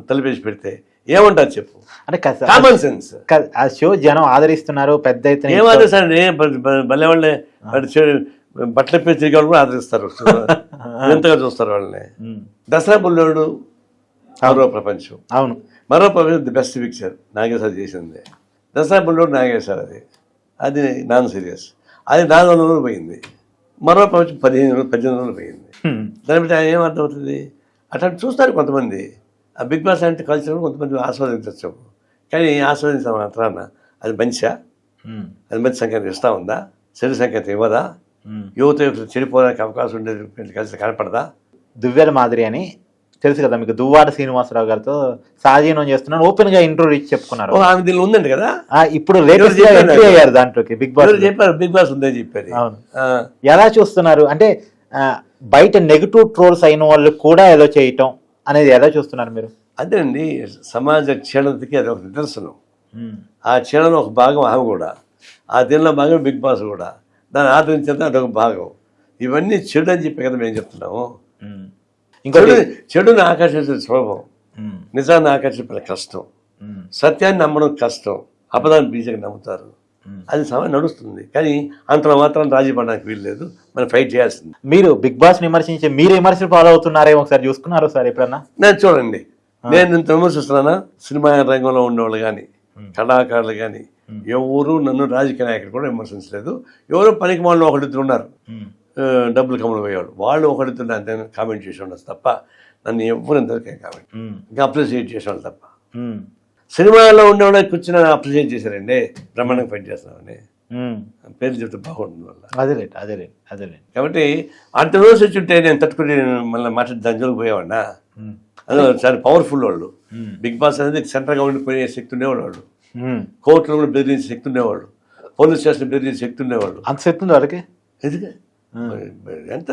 తలిపేసి పెడితే ఏమంటారు చెప్పు? అంటే కామన్ సెన్స్. ఆ షో జనం ఆదరిస్తున్నారు, పెద్ద ఎత్తున ఏం ఆదరిస్తారండి? భలే వాళ్ళే బట్టలు పెట్టి తిరిగి వాళ్ళు కూడా ఆదరిస్తారు, ఎంతగా చూస్తారు వాళ్ళని. దసరా బుల్లోడు మరో ప్రపంచం. అవును, మరో ప్రపంచం ది బెస్ట్ పిక్చర్ నాగేశ్వర చేసింది. దసరా బుల్లోడు నాగేశ్వర, అది నాన్ సీరియస్. అది 400 రోజులు పోయింది. మరో ప్రపంచం 18 రోజులు పోయింది. దాని బట్టి ఆయన ఏమర్థమవుతుంది? అట్లా చూస్తారు కొంతమంది. ఆ బిగ్ బాస్ అంటే కల్చర్ కొంతమంది ఆస్వాదించవచ్చు, కానీ ఆస్వాదించిన మాత్రాన అది మంచిగా, అది మంచి సంకేతం ఇస్తూ ఉందా? చెడు సంకేతం ఇవ్వదా? యువత చెడిపోవడానికి అవకాశం ఉండేది కలిసి కనపడదా? దువ్వెల మాదిరి అని తెలుసు కదా మీకు, దువ్వాడ శ్రీనివాసరావు గారితో సహజీవనం చేస్తున్నాను ఓపెన్ గా ఇంట్రో ఇచ్చి చెప్పుకున్నారు. ఆమె దీనిలో ఉందండి కదా. ఇప్పుడు లేటెస్ట్ గా ఎంట్రీ అయ్యారు దాంట్లోకి. బిగ్ బాస్ చెప్పారు, బిగ్ బాస్ ఉందని చెప్పారు. అవును. ఎలా చూస్తున్నారు అంటే బయట నెగిటివ్ ట్రోల్స్ అయిన వాళ్ళు కూడా ఏదో చేయటం అనేది ఎలా చూస్తున్నారు మీరు? అదేనండి, సమాజ క్షీణతకి అది ఒక నిదర్శనం. ఆ క్షీణలో ఒక భాగం ఆమె కూడా, ఆ దీనిలో భాగం బిగ్ బాస్ కూడా, దాన్ని ఆదరించేది అదొక భాగం. ఇవన్నీ చెడు అని చెప్పి కదా మేము చెప్తున్నాము. చెడుని ఆకర్షించడం సులభం, నిజాన్ని ఆకర్షించడం కష్టం, సత్యాన్ని నమ్మడం కష్టం, అబద్ధాన్ని బీజంగా నమ్ముతారు. అది సమయం నడుస్తుంది, కానీ అంతలో మాత్రం రాజీ పడడానికి వీలు లేదు, మనం ఫైట్ చేయాల్సింది. మీరు బిగ్ బాస్ విమర్శించి మీరు విమర్శలు ఫాలో అవుతున్నారేమో ఒకసారి చూసుకున్నారు సార్ ఎప్పుడన్నా? నేను చూడండి, నేను ఇంత విమర్శిస్తున్నానా? సినిమా రంగంలో ఉండేవాళ్ళు కానీ, కళాకారులు కానీ ఎవరు నన్ను రాజకీయ నాయకులు కూడా విమర్శించలేదు. ఎవరో పనికి వాళ్ళు ఒకరిద్దరు ఉన్నారు, డబ్బులు కమ్ములు పోయేవాళ్ళు, వాళ్ళు ఒకరిద్దరు అంతే కామెంట్ చేసి ఉండొచ్చు తప్ప నన్ను ఎవరు ఇంతవరకు కామెంట్ ఇంకా అప్రిషియేట్ చేసేవాళ్ళు తప్ప. సినిమాలో ఉండేవాళ్ళకి కూర్చుని అప్రిషియేట్ చేశారండి, బ్రహ్మాండంగా ఫైట్ చేస్తున్నామని పేర్లు చెప్తే బాగుంటుంది వల్ల. అదే కాబట్టి అంత రోజు వచ్చి ఉంటే నేను తట్టుకుని మళ్ళీ మాట్లాడి దాని జోలికి పోయేవాడినా? అందులో చాలా పవర్ఫుల్ వాళ్ళు. బిగ్ బాస్ అనేది సెంట్రల్ గవర్నమెంట్ పోయే శక్తి ఉండేవాళ్ళు, వాళ్ళు కోర్టులో కూడా బెదిరించే శక్తి ఉండేవాళ్ళు, పోలీస్ స్టేషన్ బెదిరించే శక్తి ఉండేవాళ్ళు. అంత శక్తి ఉంది వాళ్ళకి. ఎందుకు? ఎంత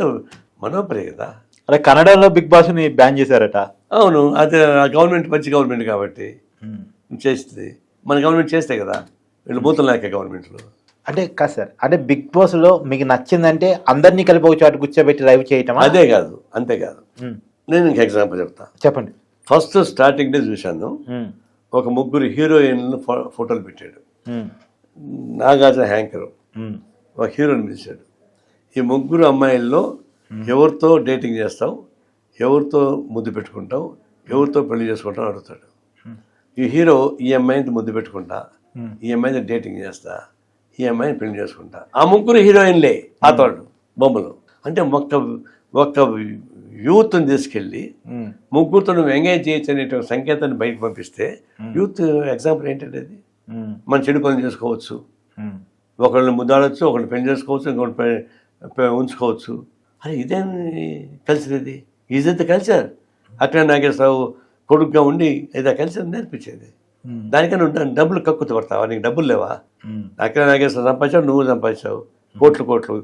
మనోపరే కదా. అదే కన్నడలో బిగ్ బాస్ ని బ్యాన్ చేశారట. అవును, అదే గవర్నమెంట్ మంచి గవర్నమెంట్ కాబట్టి చేస్తుంది. మన గవర్నమెంట్ చేస్తే కదా, వీళ్ళు బూతులు లేక గవర్నమెంట్లో. అంటే కాదు సార్, అంటే బిగ్ బాస్ లో మీకు నచ్చిందంటే అందరినీ కలిపి ఒక చోట కూర్చోబెట్టి లైవ్ చేయటం? అదే కాదు, అంతేకాదు. నేను ఇంక ఎగ్జాంపుల్ చెప్తా, చెప్పండి. ఫస్ట్ స్టార్టింగ్ డే చూశాను, ఒక 3 హీరోయిన్లు ఫోటోలు పెట్టాడు. నాగార్జున హ్యాంకరు ఒక హీరోయిన్ పిలిచాడు. ఈ 3 అమ్మాయిల్లో ఎవరితో డేటింగ్ చేస్తావు, ఎవరితో ముద్దు పెట్టుకుంటావు, ఎవరితో పెళ్లి చేసుకుంటావు అడుగుతాడు. ఈ హీరో ఈ అమ్మాయిని ముద్దు పెట్టుకుంటా, ఈ అమ్మాయిని డేటింగ్ చేస్తా, ఈ అమ్మాయిని పెళ్లి చేసుకుంటా. ఆ 3 హీరోయిన్లే ఆతోళ్ళు బొమ్మలు. అంటే ఒక్క యూత్ని తీసుకెళ్ళి 3తో నువ్వు ఎంగేజ్ చేయొచ్చు అనే సంకేతాన్ని బయటకు పంపిస్తే యూత్ ఎగ్జాంపుల్ ఏంటంటే అది మనం చెడు పనులు చేసుకోవచ్చు, ఒకళ్ళని ముద్దాడచ్చు, ఒకరిని పెళ్లి చేసుకోవచ్చు, ఇంకొకటి ఉంచుకోవచ్చు. అని ఇదేం కల్చర్ ఇది? Is it the culture? అక్కడ నాగేశ్వరరావు కొడుకుగా ఉండి ఏదో కల్చర్ నేర్పించేది. దానికన్నా డబ్బులు కక్కుతూ పడతావా? నీకు డబ్బులు లేవా? అక్కడ నాగేశ్వరరావు సంపాదించావు, నువ్వు సంపాదించావు కోట్లు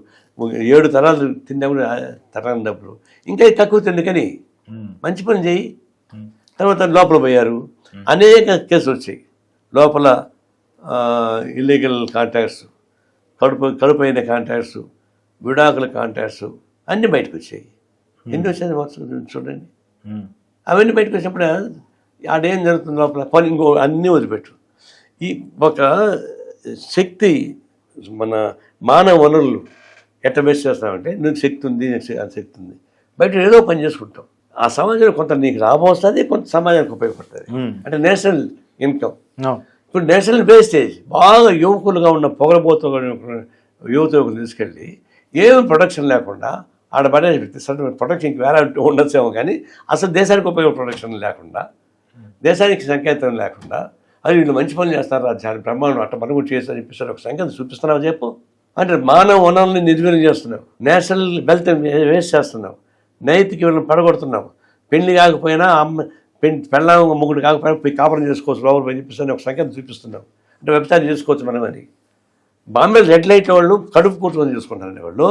7 తరాలు తిన్నా కూడా తరాల డబ్బులు. ఇంకా తక్కువ తిందుకని మంచి పని చేయి. తర్వాత లోపల పోయారు, అనేక కేసులు వచ్చాయి. లోపల ఇల్లీగల్ కాంట్రాక్ట్స్, కడుపైన కాంట్రాక్ట్స్, విడాకుల కాంట్రాక్ట్స్ అన్నీ బయటకు వచ్చాయి. ఎన్ని వచ్చాయి చూడండి. అవన్నీ బయటకు వచ్చినప్పుడు ఆడేం జరుగుతుంది లోపల? పని ఇంకో అన్నీ వదిలిపెట్టు. ఈ ఒక శక్తి, మన మానవ వనరులు ఎట్లా వేస్ట్ చేస్తామంటే, నువ్వు శక్తి ఉంది, అది శక్తి ఉంది, బయట ఏదో పని చేసుకుంటాం. ఆ సమాజంలో కొంత నీకు లాభం వస్తుంది, కొంత సమాజానికి ఉపయోగపడుతుంది. అంటే నేషనల్ ఇన్కమ్. ఇప్పుడు నేషనల్ వేస్టేజ్ బాగా యువకులుగా ఉన్న పొగరబోతు యువకులు తీసుకెళ్ళి ఏమి ప్రొడక్షన్ లేకుండా ఆడ పడే ప్రొడక్షన్ ఇంక వేరే ఉండొచ్చేమో, కానీ అసలు దేశానికి ఉపయోగ ప్రొడక్షన్ లేకుండా, దేశానికి సంకేతం లేకుండా, అది వీళ్ళు మంచి పనులు చేస్తారు, రాజ్యాన్ని బ్రహ్మాండం అట్ట మనం కూడా చేస్తారని చెప్పేసి ఒక సంకేతం చూపిస్తున్నావు చెప్పు. అంటే మానవ వనరుల్ని నిర్వీర్యం చేస్తున్నావు, నేషనల్ వెల్త్ వేస్ట్ చేస్తున్నావు, నైతిక వీళ్ళని పడగొడుతున్నావు. పెళ్లి కాకపోయినా పెళ్ళాం ముగ్గురు కాకపోయినా పోయి కాపురం చేసుకోవచ్చు లోపల పోయి చెప్పిస్తాను ఒక సంకేతం చూపిస్తున్నావు. అంటే వ్యభిచారం చేసుకోవచ్చు మనం అని. బాంబే రెడ్ లైట్ వాళ్ళు కడుపు కుట్టుకొని చేసుకుంటారండి. వాళ్ళు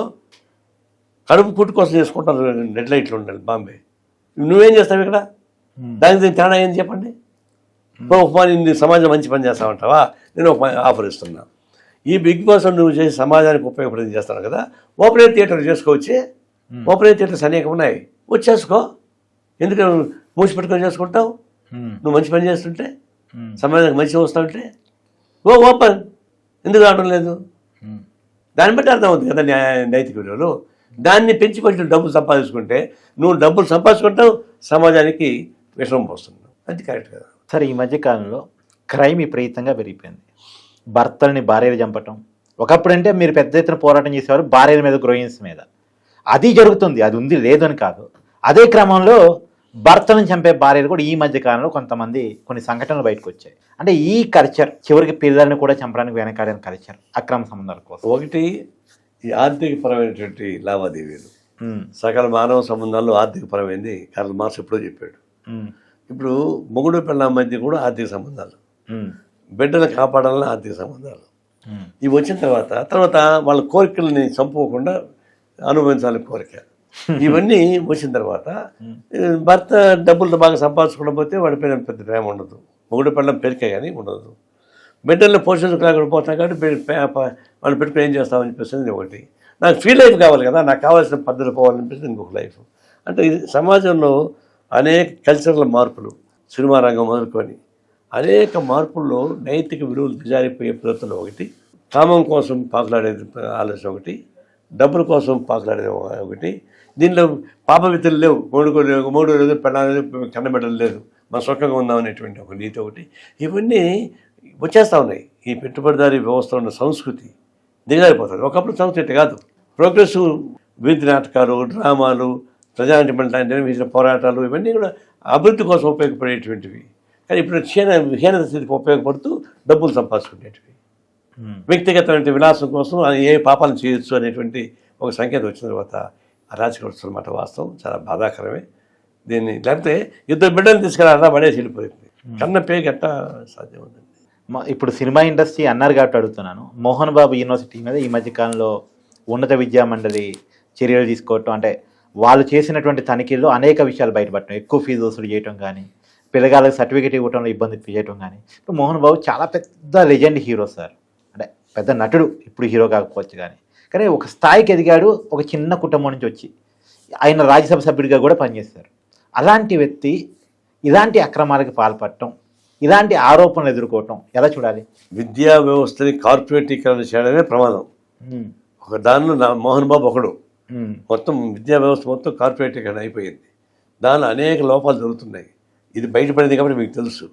కడుపు కుట్టు కోసం చేసుకుంటారు, రెడ్ లైట్లు ఉండాలి బాంబే. నువ్వేం చేస్తావు ఇక్కడ? దానికి తేడా ఏంది చెప్పండి? ఒక పని సమాజం మంచి పని చేస్తామంటావా? నేను ఒక ఆఫర్ ఇస్తున్నా. ఈ బిగ్ బాస్ నువ్వు చేసి సమాజానికి ఉపయోగపడేది చేస్తాను కదా, ఓపెన్ ఎయిర్ థియేటర్ చేసుకోవచ్చి. ఓపెన్ ఎయిర్ థియేటర్స్ అనేకం ఉన్నాయి, వచ్చేసుకో. ఎందుకు మూసి పెట్టుకొని చేసుకుంటావు? నువ్వు మంచి పని చేస్తుంటే, సమాజానికి మంచి వస్తుంటే ఓపెన్ ఎందుకు రావడం లేదు? దాన్ని బట్టి అర్థం అవుతుంది కదా నైతిక విలువలు. దాన్ని పెంచి పెట్టి డబ్బులు సంపాదించుకుంటే నువ్వు డబ్బులు సంపాదించుకుంటావు, సమాజానికి విషయం పోస్తున్నావు. అది కరెక్ట్ కదా. సరే, ఈ మధ్యకాలంలో క్రైమ్ విపరీతంగా పెరిగిపోయింది. భర్తల్ని భార్యలు చంపటం. ఒకప్పుడంటే మీరు పెద్ద ఎత్తున పోరాటం చేసేవారు భార్యల మీద, గ్రోయిన్స్ మీద. అది జరుగుతుంది, అది ఉంది లేదు అని కాదు. అదే క్రమంలో భర్తలను చంపే భార్యలు కూడా ఈ మధ్య కాలంలో కొంతమంది కొన్ని సంఘటనలు బయటకు వచ్చాయి. అంటే ఈ కల్చర్ చివరికి పిల్లల్ని కూడా చంపడానికి వెనకాడిన కల్చర్, అక్రమ సంబంధాల కోసం. ఒకటి ఈ ఆర్థికపరమైనటువంటి లావాదేవీలు, సకల మానవ సంబంధాల్లో ఆర్థికపరమైంది కార్ల్ మార్క్స్ ఎప్పుడో చెప్పాడు. ఇప్పుడు మొగుడు పిల్లల మధ్య కూడా ఆర్థిక సంబంధాలు, బిడ్డలు కాపాడాలని ఆర్థిక సంబంధాలు. ఇవి వచ్చిన తర్వాత వాళ్ళ కోరికలని చంపుకోకుండా అనుభవించాలని కోరిక. ఇవన్నీ వచ్చిన తర్వాత భర్త డబ్బులతో బాగా సంపాదించుకోకపోతే వాడి పైన పెద్ద ప్రేమ ఉండదు, మొగుడు పిల్లల పెరికే కానీ ఉండదు. బిడ్డల్ని పోషించలేకుండా పోతాం కాబట్టి వాళ్ళు పెట్టుకుని ఏం చేస్తామని చెప్పేసి ఒకటి. నాకు ఫ్రీ లైఫ్ కావాలి కదా, నాకు కావాల్సిన పద్ధతి పోవాలనిపిస్తుంది ఇంకొక లైఫ్. అంటే ఇది సమాజంలో అనేక కల్చరల్ మార్పులు, సినిమా రంగం మొదలుకొని అనేక మార్పుల్లో నైతిక విలువలు దిగజారిపోయే పద్ధతులు ఒకటి, కామం కోసం పాకులాడేది ఆలోచన ఒకటి, డబ్బుల కోసం పాకులాడేది ఒకటి. దీనిలో పాపవితులు లేవు, మూడు లేదు, పెళ్ళాలేదు, కన్నబిడ్డలు లేదు, మన సుఖంగా ఉందామనేటువంటి ఒక నీతి ఒకటి. ఇవన్నీ వచ్చేస్తూ ఉన్నాయి. ఈ పెట్టుబడిదారీ వ్యవస్థ ఉన్న సంస్కృతి దిగజారిపోతుంది. ఒకప్పుడు సంస్కృతి కాదు. ప్రోగ్రెసివ్ వీధి నాటకాలు, డ్రామాలు, నిర్వహించిన పోరాటాలు ఇవన్నీ కూడా అభివృద్ధి కోసం ఉపయోగపడేటువంటివి. కానీ ఇప్పుడు హీనత స్థితికి ఉపయోగపడుతూ డబ్బులు సంపాదించుకునేటివి, వ్యక్తిగతమైన విలాసం కోసం ఏ పాపాలను చేయొచ్చు అనేటువంటి ఒక సంకేతం వచ్చిన తర్వాత అరాచకం వస్తున్నమాట. వాస్తవం చాలా బాధాకరమే. దీన్ని లేకపోతే ఇద్దరు బిడ్డలు తీసుకెళ్ళాలా పడేసి వెళ్ళిపోయింది. కన్న పేరు ఎట్టా సాధ్యం ఉందండి. ఇప్పుడు సినిమా ఇండస్ట్రీ అన్నారు కాబట్టి అడుగుతున్నాను. మోహన్ బాబు యూనివర్సిటీ మీద ఈ మధ్యకాలంలో ఉన్నత విద్యా మండలి చర్యలు తీసుకోవటం, అంటే వాళ్ళు చేసినటువంటి తనిఖీల్లో అనేక విషయాలు బయటపడటం, ఎక్కువ ఫీజు వసూలు చేయటం కానీ, పిల్లగాళ్ళకి సర్టిఫికేట్ ఇవ్వడంలో ఇబ్బంది చేయటం కానీ. ఇప్పుడు మోహన్ బాబు చాలా పెద్ద లెజెండ్ హీరో సార్, అంటే పెద్ద నటుడు, ఇప్పుడు హీరో కాకపోవచ్చు కానీ ఒక స్థాయికి ఎదిగాడు. ఒక చిన్న కుటుంబం నుంచి వచ్చి ఆయన రాజ్యసభ సభ్యుడిగా కూడా పనిచేశారు. అలాంటి వ్యక్తి ఇలాంటి అక్రమాలకు పాల్పడటం, ఇలాంటి ఆరోపణలు ఎదుర్కోవటం ఎలా చూడాలి? విద్యా వ్యవస్థని కార్పొరేటీకరణ చేయడమే ప్రమాదం. ఒక దానిలో మోహన్ బాబు ఒకడు. మొత్తం విద్యా వ్యవస్థ మొత్తం కార్పొరేటీకరణ అయిపోయింది. దానిలో అనేక లోపాలు జరుగుతున్నాయి. ఇది బయటపడింది కాబట్టి మీకు తెలుసు,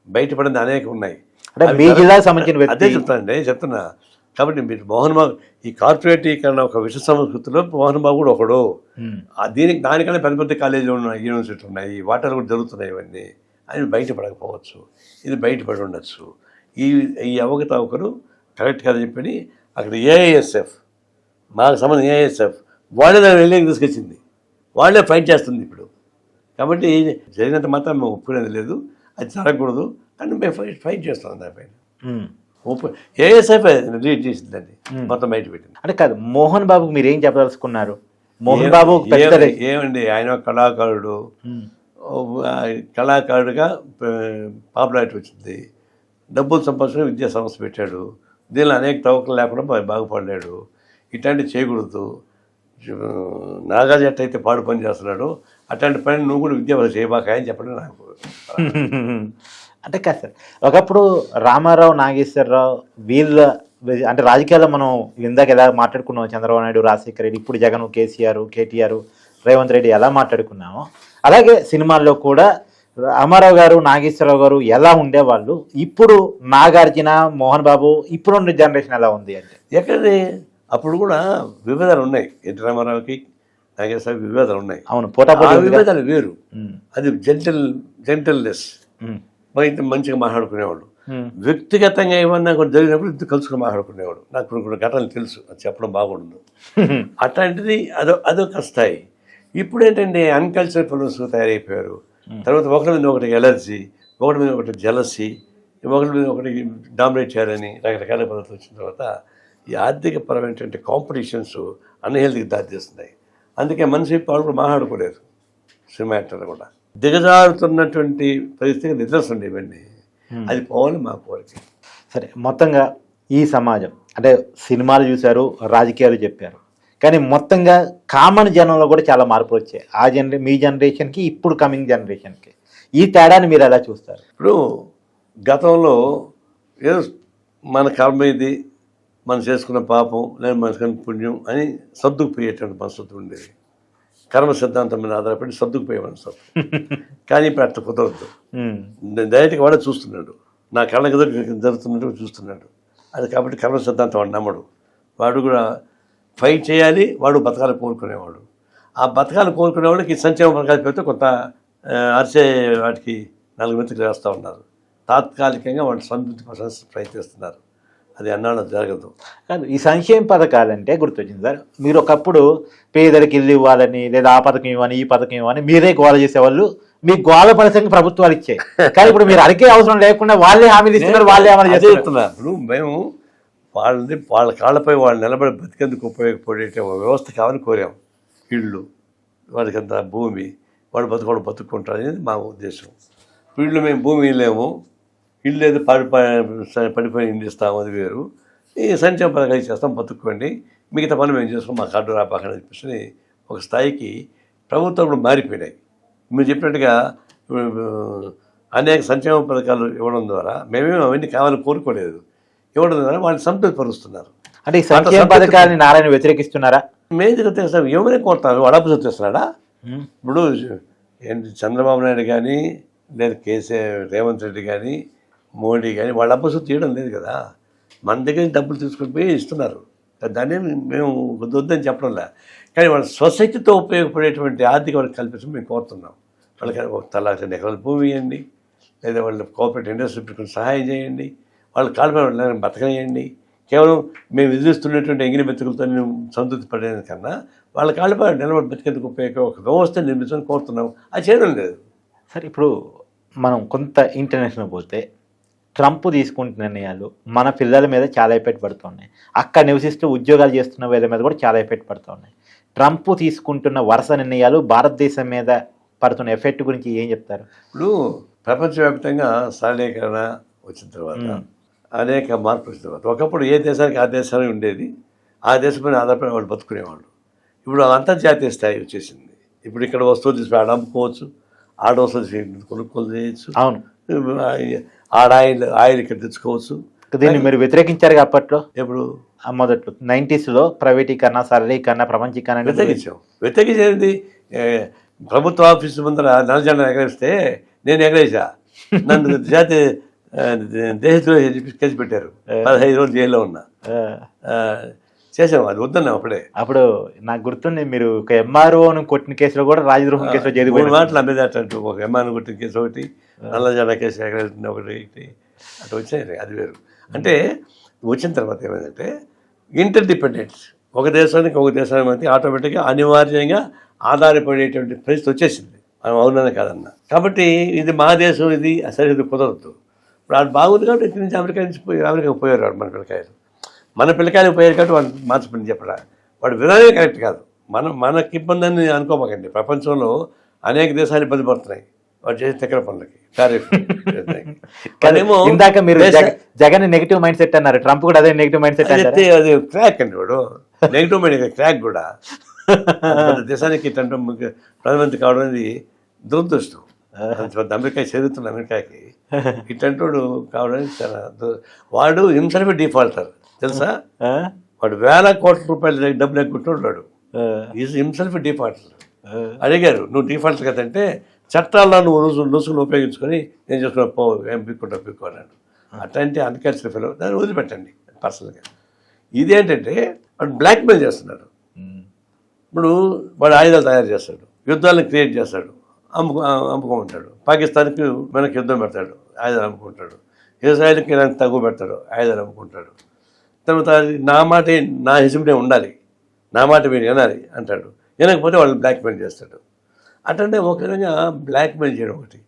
బయటపడింది అనేక ఉన్నాయి. అదే చెప్తున్నా కాబట్టి మీరు మోహన్ బాబు ఈ కార్పొరేటీకరణ ఒక విశ్వ సంస్కృతిలో మోహన్ బాబు కూడా ఒకడు. దానికన్నా పెద్ద పెద్ద కాలేజీలు ఉన్నాయి, యూనివర్సిటీలు ఉన్నాయి, వాటిలో కూడా జరుగుతున్నాయి. ఇవన్నీ ఆయన బయటపడకపోవచ్చు, ఇది బయటపడి ఉండొచ్చు. ఈ అవకతవకలు కరెక్ట్ కదా చెప్పని అక్కడ ఏఐఎస్ఎఫ్ మాకు సంబంధం ఏఐఎస్ఎఫ్ వాళ్ళే దాన్ని వెళ్ళి తీసుకొచ్చింది, వాళ్ళే ఫైట్ చేస్తుంది ఇప్పుడు. కాబట్టి జరిగినంత మాత్రం మేము ఒప్పుకునేది లేదు, అది జరగకూడదు అని మేము ఫైట్ చేస్తాం దానిపైన. ఏఎస్ఎఫ్ రిలీజ్ చేసిందండి, మొత్తం బయట పెట్టింది. అంటే కాదు, మోహన్ బాబుకి మీరు ఏం చెప్పదలుచుకున్నారు? మోహన్ బాబు ఏమండి, ఆయన కళాకారుడు, కళాకారుడిగా పాపులారిటీ వచ్చింది, డబ్బులు సంపాదించుకుని విద్యా సంస్థ పెట్టాడు, దీనిలో అనేక తవ్వకలు లేకుండా బాగుపడలేడు. ఇట్లాంటివి చేయకూడదు. నాగార్జున అయితే పాడు పని చేస్తున్నాడు, అట్లాంటి పని నువ్వు కూడా విద్యాభ్యాసం చేయబాక అని చెప్పడం నాకు. అంటే కాదు సార్, ఒకప్పుడు రామారావు, నాగేశ్వరరావు వీళ్ళ అంటే రాజకీయాల్లో మనం ఇందాక ఎలా మాట్లాడుకున్నాం, చంద్రబాబు నాయుడు, రాజశేఖర రెడ్డి, ఇప్పుడు జగన్, కేసీఆర్, కేటీఆర్, రేవంత్ రెడ్డి ఎలా మాట్లాడుకున్నామో, అలాగే సినిమాల్లో కూడా రామారావు గారు, నాగేశ్వరరావు గారు ఎలా ఉండేవాళ్ళు, ఇప్పుడు నాగార్జున, మోహన్ బాబు, ఇప్పుడున్న జనరేషన్ ఎలా ఉంది అంటే ఎక్కడి అప్పుడు కూడా విభేదాలు ఉన్నాయి. ఎన్టీ రామారావుకి, నాగేశ్వరరావుకి విభేదాలు ఉన్నాయి. అవును, పోటాపోటీ విభేదాలు వేరు. అది జెంటల్నెస్, మంచిగా మాట్లాడుకునేవాళ్ళు. వ్యక్తిగతంగా ఏమన్నా కూడా జరిగినప్పుడు ఇద్దరు కలుసుకుని మాట్లాడుకునేవాడు. నాకు కొన్ని ఘటనలు తెలుసు, అది చెప్పడం బాగుండదు. అట్లాంటిది అదొక స్థాయి. ఇప్పుడు ఏంటంటే అన్కల్చరల్ ఫిల్మ్స్ తయారైపోయారు. తర్వాత ఒకరి మీద ఒకటి ఎలర్జీ, ఒకటి మీద ఒకటి జలసీ, ఒకరి మీద ఒకటి డామినేట్ చేయాలని రకరకాల పద్ధతులు వచ్చిన తర్వాత ఈ ఆర్థిక పరమైనటువంటి కాంపిటీషన్స్ అన్హెల్తీకి దారితీస్తున్నాయి. అందుకే మనిషి వాళ్ళు కూడా మాట్లాడుకోలేరు. సినిమా యాక్టర్లు కూడా దిగజారుతున్నటువంటి పరిస్థితికి నిదర్శనం ఇవన్నీ. అది పోవాలి మా కోరిక. సరే, మొత్తంగా ఈ సమాజం అంటే సినిమాలు చూశారు, రాజకీయాలు చెప్పారు, కానీ మొత్తంగా కామన్ జనంలో కూడా చాలా మార్పులు వచ్చాయి. మీ జనరేషన్కి, ఇప్పుడు కమింగ్ జనరేషన్కి ఈ తేడాని మీరు ఎలా చూస్తారు? ఇప్పుడు గతంలో ఏదో మన కర్మ ఇది, మనం చేసుకున్న పాపం లేదా మనసుకున్న పుణ్యం అని సర్దుకుపోయేటువంటి మనస్తత్వం ఉండేది. కర్మ సిద్ధాంతం మీద ఆధారపడి సర్దుకుపోయే మనస్తత్వం. కానీ ఇప్పుడు అట్లా కుదరద్దు. డైరెక్ట్గా వాడే చూస్తున్నాడు, నా కళ్ళకి జరుగుతున్నట్టు చూస్తున్నాడు. అది కాబట్టి కర్మ సిద్ధాంతం వాడు నమ్మడు. వాడు కూడా ఫైట్ చేయాలి, వాడు బతకాలు కోరుకునేవాడు. ఆ బతకాలు కోరుకునేవాడికి సంక్షేమ పథకాలు పెడితే కొంత అరిసే వాటికి 4 మెతుకులు వేస్తూ ఉన్నారు. తాత్కాలికంగా వాళ్ళు సంతృప్తి ప్రయత్నిస్తున్నారు. అది అన్నాడు జరగదు. ఈ సంక్షేమ పథకాలంటే గుర్తొచ్చింది సార్, మీరు ఒకప్పుడు పేదలకు ఇల్లు ఇవ్వాలని, లేదా ఆ పథకం ఇవ్వని, ఈ పథకం ఇవ్వని మీరే గోల చేసేవాళ్ళు. మీ గోల ఫలితంగా ప్రభుత్వాలు ఇచ్చాయి. కానీ ఇప్పుడు మీరు అడిగే అవసరం లేకుండా వాళ్ళే హామీలు ఇస్తున్నారు, వాళ్ళే అమలు చేస్తున్నారు. ఇప్పుడు మేము వాళ్ళ కాళ్ళపై వాళ్ళు నిలబడి బతికేందుకు ఉపయోగపడే వ్యవస్థ కావాలని కోరాం. ఇళ్ళు, వాడికి అంత భూమి, వాడు బతుక్కుంటారు అనేది మా ఉద్దేశం. వీళ్ళు మేము భూమి లేము, ఇల్లు ఏదో పడిపోయి ఇల్లు ఇస్తాము, అది వేరు. ఈ సంక్షేమ పథకాలు చేస్తాం, బతుక్కోండి, మిగతా పని మేము చేసుకోం, మా కార్డు రాపాకని చెప్పేసి ఒక స్థాయికి ప్రభుత్వం మారిపోయినాయి. మీరు చెప్పినట్టుగా అనేక సంక్షేమ పథకాలు ఇవ్వడం ద్వారా మేమేమో అవన్నీ కావాలని కోరుకోలేదు. ఇవ్వడం ద్వారా వాళ్ళని సంతృప్తిపరుస్తున్నారు. అంటే ఈ సంక్షేమ పథకాన్ని నారాయణ వ్యతిరేకిస్తున్నారా? మేము తెలుస్తాం, ఎవరే కోరుతారు, వాడు అప్పు చూస్తున్నాడా? ఇప్పుడు చంద్రబాబు నాయుడు కానీ, లేదా రేవంత్ రెడ్డి కానీ, మోడీ కానీ వాళ్ళ అబ్బసు తీయడం లేదు కదా. మన దగ్గర డబ్బులు తీసుకుని పోయి ఇస్తున్నారు. దాన్ని మేము వద్దని చెప్పడంలే, కానీ వాళ్ళ సొసైటీతో ఉపయోగపడేటువంటి ఆర్థిక వాళ్ళకి కల్పించడం మేము కోరుతున్నాం. వాళ్ళకి ఒక 2 ఎకరాల భూమి ఇవ్వండి, లేదా వాళ్ళ కోఆపరేటివ్ ఇండస్ట్రీ పెట్టుకుని సహాయం చేయండి, వాళ్ళ కాళ్ళపై బతకనియండి. కేవలం మేము ఎదురుస్తున్నటువంటి ఎంగిలి బతుకులతో నేను సంతృప్తి పడేది కన్నా వాళ్ళ కాళ్ళపై నిలబడి బతికేందుకు ఉపయోగ ఒక వ్యవస్థ నిర్మించని కోరుతున్నాం. అది చేయడం లేదు. సరే, ఇప్పుడు మనం కొంత ఇంటర్నేషనల్ పోతే ట్రంప్ తీసుకుంటున్న నిర్ణయాలు మన పిల్లల మీద చాలా ఎఫెక్ట్ పడుతున్నాయి. అక్కడ నివసిస్తూ ఉద్యోగాలు చేస్తున్న వీళ్ళ మీద కూడా చాలా ఎఫెక్ట్ పడుతున్నాయి. ట్రంప్ తీసుకుంటున్న వరుస నిర్ణయాలు భారతదేశం మీద పడుతున్న ఎఫెక్ట్ గురించి ఏం చెప్తారు? ఇప్పుడు ప్రపంచవ్యాప్తంగా సరళీకరణ వచ్చిన తర్వాత అనేక మార్పులు వచ్చిన తర్వాత ఒకప్పుడు ఏ దేశానికి ఆ దేశానికి ఉండేది, ఆ దేశంపైన ఆధారపడి వాళ్ళు బతుకునేవాళ్ళు. ఇప్పుడు అంతర్జాతీయ స్థాయి వచ్చేసింది. ఇప్పుడు ఇక్కడ వస్తువులు తీసుకుని ఆడ అమ్ముకోవచ్చు, ఆడ వస్తువులు కొనుక్కోలు చేయొచ్చు. అవును, ఆడ ఆయిల్ ఇక్కడ తెచ్చుకోవచ్చు. దీన్ని మీరు వ్యతిరేకించారు అప్పట్లో. ఎప్పుడు మొదట్లో 90s ప్రైవేటీకరణ, సరళీకరణ, ప్రపంచీకరణ వ్యతిరేకించేది. ప్రభుత్వ ఆఫీసు ముందర నల్ల జెండా ఎగరేస్తే నేను ఎగరేసా, నన్ను జాతీయ దేశద్రోహి కేసు పెట్టారు, 15 రోజులు జైల్లో ఉన్నా. చేసాము, అది వద్దన్నా అప్పుడే. అప్పుడు నాకు గుర్తుంది, మీరు ఒక ఎంఆర్ఓను కొట్టిన కేసులో కూడా రాజద్రోహం కేసులో జైలు 3 మాటలు అమ్మేది అట్టు. ఒక ఎంఆర్ఓ కొట్టిన కేసు ఒకటి, నల్ల జెండా కేసు ఎగరేసిన ఒకటి, అటు వచ్చాయి. అది వేరు. అంటే వచ్చిన తర్వాత ఏమైందంటే ఇంటర్ డిపెండెన్స్, ఒక దేశానికి మధ్య ఆటోమేటిక్గా అనివార్యంగా ఆధారపడేటువంటి పరిస్థితి వచ్చేసింది. మనం అవునని కాదన్నా. కాబట్టి ఇది మా దేశం, ఇది అసలు ఇది కుదరదు. ఇప్పుడు అది బాగుంది కాబట్టి ఇక్కడి నుంచి అమెరికాకి పోయారు మన పిల్లకాయలు పోయారు కాబట్టి వాళ్ళు మార్చిపోయింది చెప్పడా. వాడు విధానమే కరెక్ట్ కాదు. మనకి ఇబ్బంది అని అనుకోమాకండి. ప్రపంచంలో అనేక దేశాలు ఇబ్బంది పడుతున్నాయి వాడు చేసే దగ్గర పనులకి. ఇందాక మీరు జగన్ నెగిటివ్ మైండ్ సెట్ అన్నారు, ట్రంప్ కూడా అదే నెగిటివ్ మైండ్ సెట్. అది క్రాక్ అండి, వాడు నెగిటివ్ మైండ్ క్రాక్ కూడా. దేశానికి ఇట్లాంటి ప్రధానమంత్రి కావడం అనేది దురదృష్టం. అమెరికా చదువుతున్న అమెరికాకి ఇట్లాంటి వాడు కావడం చాలా వాడు హింసెల్ఫ్ డిఫాల్టర్ తెలుసా. వాడు వేల కోట్ల రూపాయలు డబ్బులు ఎక్కుంటున్నాడు. Is himself defaulter. అడిగారు నువ్వు డిఫాల్ట్ కదంటే చట్టాల్లో నువ్వు రుసులు ఉపయోగించుకొని నేను చూసుకున్నా ఏం పిక్కున్నాను. అట్లాంటి అన్కల్చర్ ఫెలో దాన్ని వదిలిపెట్టండి పర్సనల్గా. ఇదేంటంటే వాడు బ్లాక్మెయిల్ చేస్తున్నాడు. ఇప్పుడు వాడు ఆయుధాలు తయారు చేస్తాడు, యుద్ధాలను క్రియేట్ చేస్తాడు, అమ్ముకుంటాడు. పాకిస్తాన్కి మనకి యుద్ధం పెడతాడు, ఆయుధాలు అమ్ముకుంటాడు. ఇజ్రాయెల్కి తగ్గు పెడతాడు, ఆయుధాలు అమ్ముకుంటాడు. తర్వాత నా హిజుమ్నే ఉండాలి, నా మాట మీరు వినాలి అంటాడు. వినకపోతే వాళ్ళు బ్లాక్మెయిల్ చేస్తాడు. అట్లంటే ఒక విధంగా బ్లాక్మెయిల్ చేయడం ఒకటి.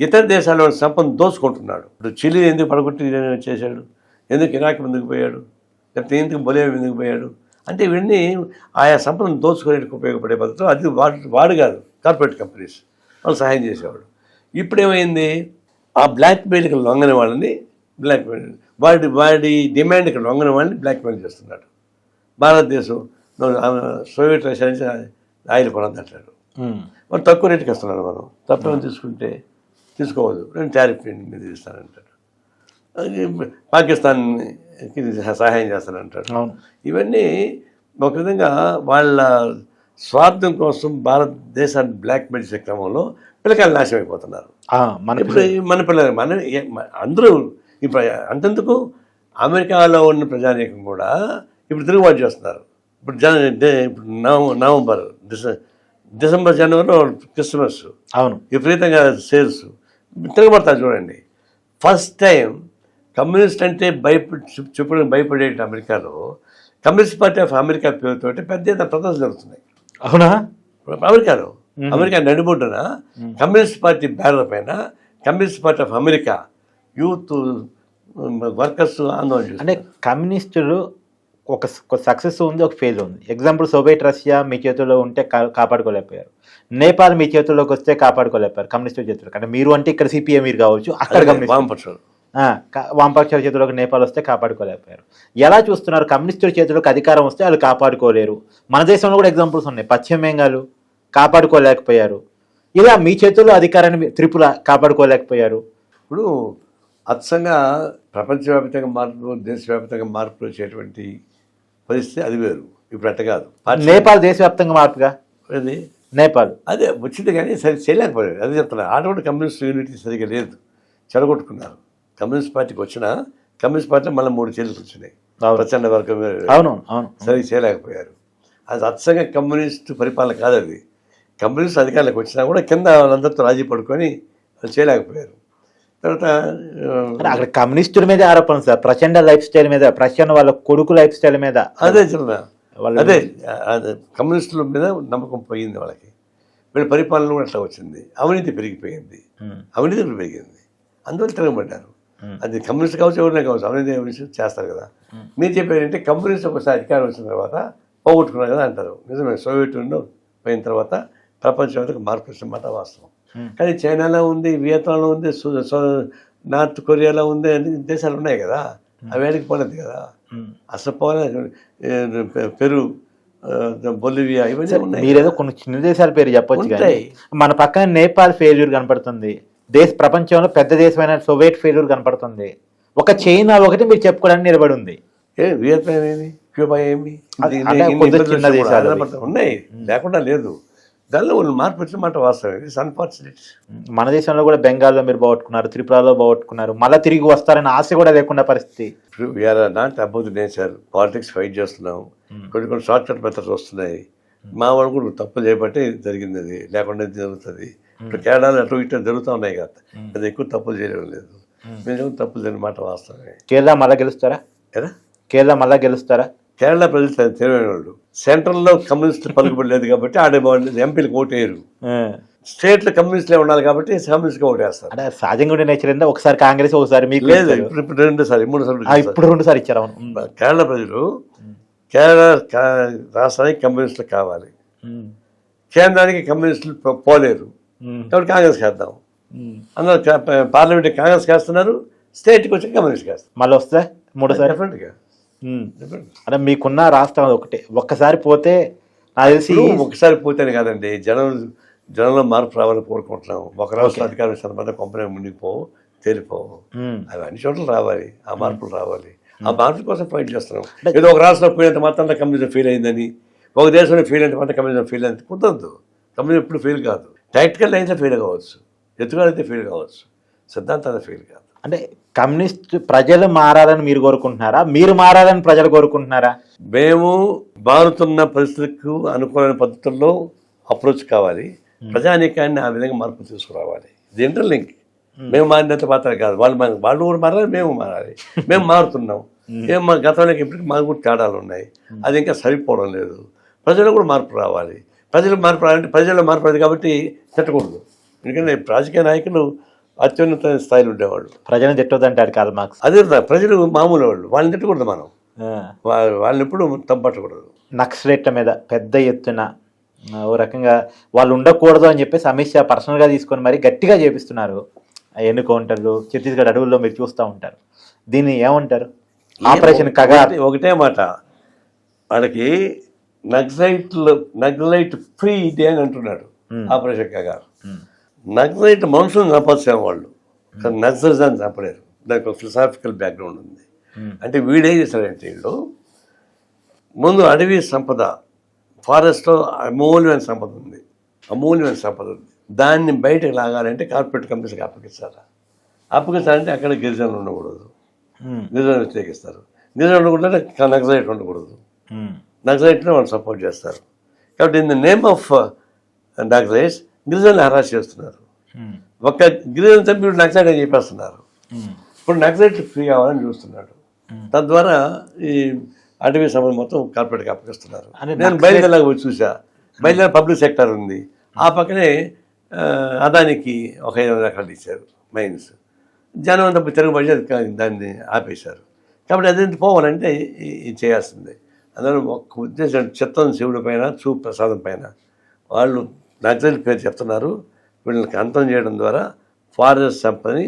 ఇతర దేశాల సంపద దోచుకుంటున్నాడు. ఇప్పుడు చిలీ ఎందుకు పడగొట్టి చేశాడు, ఎందుకు ఇరాక్ ఎందుకు పోయాడు, లేకపోతే ఎందుకు బొలివియా ఎందుకు పోయాడు అంటే ఇవన్నీ ఆయా సంపదను దోచుకోవడానికి ఉపయోగపడే పద్ధతిలో. అది వాడు కాదు, కార్పొరేట్ కంపెనీస్ వాళ్ళు సహాయం చేసేవాడు. ఇప్పుడేమైంది, ఆ బ్లాక్మెయిల్కి లొంగని వాళ్ళని వాడి డిమాండ్కి లొంగని వాళ్ళని బ్లాక్మెయిల్ చేస్తున్నాడు. భారతదేశం సోవియట్ రష్యా నుంచి ఆయిల్ కొనద్దంటాడు, మరి తక్కువ రేటుకి ఇస్తున్నాడు. మనం తప్పని తీసుకుంటే తీసుకోవద్దు, నేను టారిఫ్ మీద ఇస్తానంటాడు. పాకిస్తాన్కి సహాయం చేస్తానంటాడు. ఇవన్నీ ఒక విధంగా వాళ్ళ స్వార్థం కోసం భారతదేశాన్ని బ్లాక్మెయిల్ చేసే క్రమంలో పిల్లకాయలు నాశనం అయిపోతున్నారు. మన పిల్లలు అందరూ ఇప్పుడు అంతెందుకు అమెరికాలో ఉన్న ప్రజానీకం కూడా ఇప్పుడు తిరుగుబాటు చేస్తున్నారు. ఇప్పుడు ఇప్పుడు నవంబర్ డిసెంబర్ జనవరిలో క్రిస్మస్, అవును, విపరీతంగా సేల్స్ తిరగబడతారు. చూడండి, ఫస్ట్ టైం కమ్యూనిస్ట్ అంటే భయపడే అమెరికాలో కమ్యూనిస్ట్ పార్టీ ఆఫ్ అమెరికా పేరుతో పెద్ద ఎత్తున ప్రదర్శనలు జరుగుతున్నాయి. అవునా? అమెరికా నడిబొడ్డున కమ్యూనిస్ట్ పార్టీ బ్యానర్ పైన communist party of America youth workers ఆందోళన చేస్తారు. అంటే కమ్యూనిస్టులు ఒక సక్సెస్ ఉంది, ఒక ఫెయిల్ ఉంది. ఎగ్జాంపుల్, సోవియట్ రష్యా మీ చేతుల్లో ఉంటే కాపాడుకోలేకపోయారు, నేపాల్ మీ చేతుల్లోకి వస్తే కాపాడుకోలేకపోయారు కమ్యూనిస్టుల చేతుల్లో. అంటే మీరు అంటే ఇక్కడ సిపిఐ మీరు కావచ్చు, అక్కడ వామపక్షాల చేతుల్లోకి నేపాల్ వస్తే కాపాడుకోలేకపోయారు. ఎలా చూస్తున్నారు? కమ్యూనిస్టుల చేతుల్లోకి అధికారం వస్తే వాళ్ళు కాపాడుకోలేరు. మన దేశంలో కూడా ఎగ్జాంపుల్స్ ఉన్నాయి. పశ్చిమ బెంగాల్ కాపాడుకోలేకపోయారు. ఇలా మీ చేతుల్లో అధికారాన్ని త్రిపుర కాపాడుకోలేకపోయారు. ఇప్పుడు అచ్చంగా ప్రపంచవ్యాప్తంగా మార్పులు, దేశవ్యాప్తంగా మార్పులు వచ్చేటువంటి పరిస్థితి అది వేరు. ఇప్పుడు అట్ట కాదు. నేపాల్ దేశవ్యాప్తంగా మార్పుగా అది నేపాల్ అదే వచ్చింది కానీ సరి చేయలేకపోయారు. అదే చెప్తున్నారు. ఆటోమేటిక్ కమ్యూనిస్ట్ యూనిటీ సరిగ్గా లేదు, చెడగొట్టుకున్నారు. కమ్యూనిస్ట్ పార్టీకి వచ్చిన కమ్యూనిస్ట్ పార్టీ మళ్ళీ 3 చేతులు వచ్చినాయి. ప్రచండ వర్గం సరిగ్గా చేయలేకపోయారు. అది అచ్చంగా కమ్యూనిస్ట్ పరిపాలన కాదు. అది కమ్యూనిస్ట్ అధికారులకు వచ్చినా కూడా కింద వాళ్ళందరితో రాజీ పడుకొని అది చేయలేకపోయారు. తర్వాత అక్కడ కమ్యూనిస్టుల మీద ఆరోపణలు సార్, ప్రచండ లైఫ్ స్టైల్ మీద, ప్రచండ వాళ్ళ కొడుకు లైఫ్ స్టైల్ మీద. అదే అదే కమ్యూనిస్టుల మీద నమ్మకం పోయింది వాళ్ళకి. వీళ్ళ పరిపాలన కూడా అట్లా వచ్చింది. అవినీతి పెరిగిపోయింది, అవినీతి పెరిగింది, అందువల్ల తిరగబడ్డారు. అది కమ్యూనిస్ట్ కావచ్చు, ఎవరైనా కావచ్చు, అవినీతి చేస్తారు కదా. మీరు చెప్పేదంటే కమ్యూనిస్ట్ ఒకసారి అధికారం వచ్చిన తర్వాత పోగొట్టుకున్నారు కదా అంటారు. నిజమే, సోవియట్ యూనియన్ పోయిన తర్వాత ప్రపంచంలో మార్పు వచ్చిన మాట వాస్తవం. కానీ చైనాలో ఉంది, వియత్నాంలో ఉంది, నార్త్ కొరియాలో ఉంది, అన్ని దేశాలు ఉన్నాయి కదా. అవి ఏడికి పోలేదు కదా. అసలు పోలేదు. పెరు, బొలివియా ఇవన్నీ ఉన్నాయి. మీరేదో కొన్ని చిన్న దేశాల పేరు చెప్పొచ్చు కానీ మన పక్కన నేపాల్ ఫెయిల్యూర్ కనపడుతుంది. ప్రపంచంలో పెద్ద దేశమైన సోవియట్ ఫెయిల్యూర్ కనపడుతుంది. ఒక చైనా ఒకటి మీరు చెప్పుకోవడానికి నిలబడి ఉంది. వియత్నాం ఏమి, క్యూబా ఏమి, చిన్న దేశాలు ఉన్నాయి, లేకుండా లేదు. దానిలో వాళ్ళు మార్పు వచ్చిన మాట వాస్తవం. It's unfortunate. మన దేశంలో కూడా బెంగాల్లో మీరు పోగొట్టుకున్నారు, త్రిపురలో పోగొట్టుకున్నారు, మళ్ళీ తిరిగి వస్తారని ఆశ కూడా లేకుండా పరిస్థితి. We are not about the nature. Politics fight చేస్తున్నాం, కొన్ని షార్ట్ కట్ మెథడ్స్ వస్తున్నాయి. మా వాళ్ళు కూడా తప్పు చేయబట్టే జరిగింది, అది లేకుండా జరుగుతుంది. ఇప్పుడు కేరళలో అటు ఇటు జరుగుతూ ఉన్నాయి కదా, అది ఎక్కువ తప్పులు చేయడం లేదు. మీరు తప్పులు జరిగిన మాట వాస్తవమే. కేరళ మళ్ళీ గెలుస్తారా? కదా, కేరళ మళ్ళీ గెలుస్తారా? కేరళ ప్రజలు తెలివైన వాళ్ళు. సెంట్రల్లో కమ్యూనిస్ట్ పలుకుబడలేదు కాబట్టి ఆడే ఎంపీలకు ఓటేయరు. స్టేట్లో కమ్యూనిస్టులే ఉండాలి కాబట్టి కమ్యూనిస్ట్గా ఓటేస్తారు. అంటే సహజంగా ఉండే నేచర్ ఏంటో ఒకసారి కాంగ్రెస్ ఒకసారి మీకు లేదు, ఇప్పుడు 2 సార్లు 3 సార్లు ఇప్పుడు 2 సార్లు ఇచ్చారు. కేరళ ప్రజలు కేరళ రాష్ట్రానికి కమ్యూనిస్టులు కావాలి, కేంద్రానికి కమ్యూనిస్టులు పోలేరు కాబట్టి కాంగ్రెస్ వేద్దాం. అందరూ పార్లమెంట్ కాంగ్రెస్ వేస్తున్నారు, స్టేట్కి వచ్చి కమ్యూనిస్ట్ వేస్తారు. మళ్ళీ వస్తే 3 సార్లు డెఫినెట్గా. అంటే మీకున్న రాష్ట్రం ఒకటే, ఒక్కసారి పోతే నాకు తెలిసి ఒకసారి పోతేనే కాదండి, జనంలో మార్పు రావాలని కోరుకుంటున్నాం. ఒక రాష్ట్ర అధికారులు సంబంధం కంపెనీ మునిగిపోవు, తేలిపోవు. అవి అన్ని చోట్ల రావాలి, ఆ మార్పులు రావాలి. ఆ మార్పుల కోసం ఫైట్ చేస్తున్నాం. ఏదో ఒక రాష్ట్రంలో పోయినంత మాత్రం కమ్యూనిజం ఫెయిల్ అయిందని, ఒక దేశంలో ఫెయిల్ అయినంత మాత్రం కమ్యూనిజం ఫెయిల్ అయింది కుదరదు. కమ్యూనిజం ఎప్పుడు ఫెయిల్ కాదు. ప్రాక్టికల్ అయితే ఫెయిల్ కావచ్చు, ఎత్తుగాలైతే ఫెయిల్ కావచ్చు, సిద్ధాంతాలు ఫెయిల్ కాదు. అంటే కమ్యూనిస్ట్ ప్రజలు మారాలని మీరు కోరుకుంటున్నారా, మీరు మారాలని ప్రజలు కోరుకుంటున్నారా? మేము మారుతున్న పరిస్థితులకు అనుకూలమైన పద్ధతుల్లో అప్రోచ్ కావాలి, ప్రజానీకాన్ని ఆ విధంగా మార్పు తీసుకురావాలి. ఇది ఇంటర్లింక్. మేము మారినంత మాత్రం కాదు, వాళ్ళు కూడా మారాలి, మేము మారాలి. మేము మారుతున్నాం. మా గతంలోకి ఇప్పటికి మాకు కూడా తేడాలు ఉన్నాయి, అది ఇంకా సరిపోవడం లేదు. ప్రజలు కూడా మార్పు రావాలి. ప్రజలు మార్పు రావాలంటే ప్రజల్లో మార్పు రాదు కాబట్టి తిట్టకూడదు. ఎందుకంటే రాజకీయ నాయకులు అత్యున్నత స్థాయిలో ఉండేవాళ్ళు. ప్రజలను తిట్టొద్దంటాడు కార్ల్ మార్క్స్. అదే ప్రజలు మామూలు వాళ్ళు, వాళ్ళని తిట్టకూడదు. మనం వాళ్ళని ఎప్పుడు తప్పట్టకూడదు. నక్సలైట్ల మీద పెద్ద ఎత్తున ఓ రకంగా వాళ్ళు ఉండకూడదు అని చెప్పేసి అమిత్ షా పర్సనల్గా తీసుకొని మరి గట్టిగా చేపిస్తున్నారు. ఎన్నుకౌంటర్లు ఛత్తీస్గఢ్ అడవుల్లో మీరు చూస్తూ ఉంటారు. దీన్ని ఏమంటారు? ఆపరేషన్ కగార్. ఒకటే మాట, వాళ్ళకి నక్సలైట్ ఫ్రీ డే అని అంటున్నాడు ఆపరేషన్ కగార్. నక్సలైట్ మనుషులను చంపచ్చాము వాళ్ళు, కానీ నక్సలిజాన్ని చంపలేరు. దానికి ఒక ఫిలసాఫికల్ బ్యాక్గ్రౌండ్ ఉంది. అంటే వీడేం చేశారంటే, వీళ్ళు ముందు అడవి సంపద, ఫారెస్ట్లో అమూల్యమైన సంపద ఉంది, దాన్ని బయటకు లాగాలంటే కార్పొరేట్ కంపెనీస్కి అప్పగించాలంటే అక్కడ గిరిజనులు ఉండకూడదు, గిరిజనులు వ్యతిరేకిస్తారు. గిరిజనులు ఉండకూడదు, నక్సలైట్ ఉండకూడదు. నక్సలైట్ని వాళ్ళు సపోర్ట్ చేస్తారు. కాబట్టి in the name of Naxalites గిరిజనులు హరాస్ చేస్తున్నారు. ఒక్క గిరిజన చంపి ఇప్పుడు నక్సలైట్ అని చెప్పేస్తున్నారు. ఇప్పుడు నక్సలైట్ ఫ్రీ కావాలని చూస్తున్నాడు. తద్వారా ఈ అటవీ సంబంధం మొత్తం కార్పొరేట్కి అప్పగిస్తున్నారు. నేను బయలుదేరలాగా వచ్చి చూసా. బయలుదేరి పబ్లిక్ సెక్టర్ ఉంది, ఆ పక్కనే అదానికి ఒక 5 ఎకరాలు ఇచ్చారు మైన్స్. జనం అంతా తిరగబడి దాన్ని ఆపేశారు. కాబట్టి అదేంటి పోవాలంటే ఇది చేయాల్సిందే. అందులో ఒక ఉద్దేశం, చిత్తం శివుడి పైన, చూపు ప్రసాదం పైన వాళ్ళు నక్సలైట్ పేరు చెప్తున్నారు. వీళ్ళకి అంతం చేయడం ద్వారా ఫారెస్ట్ సంపదని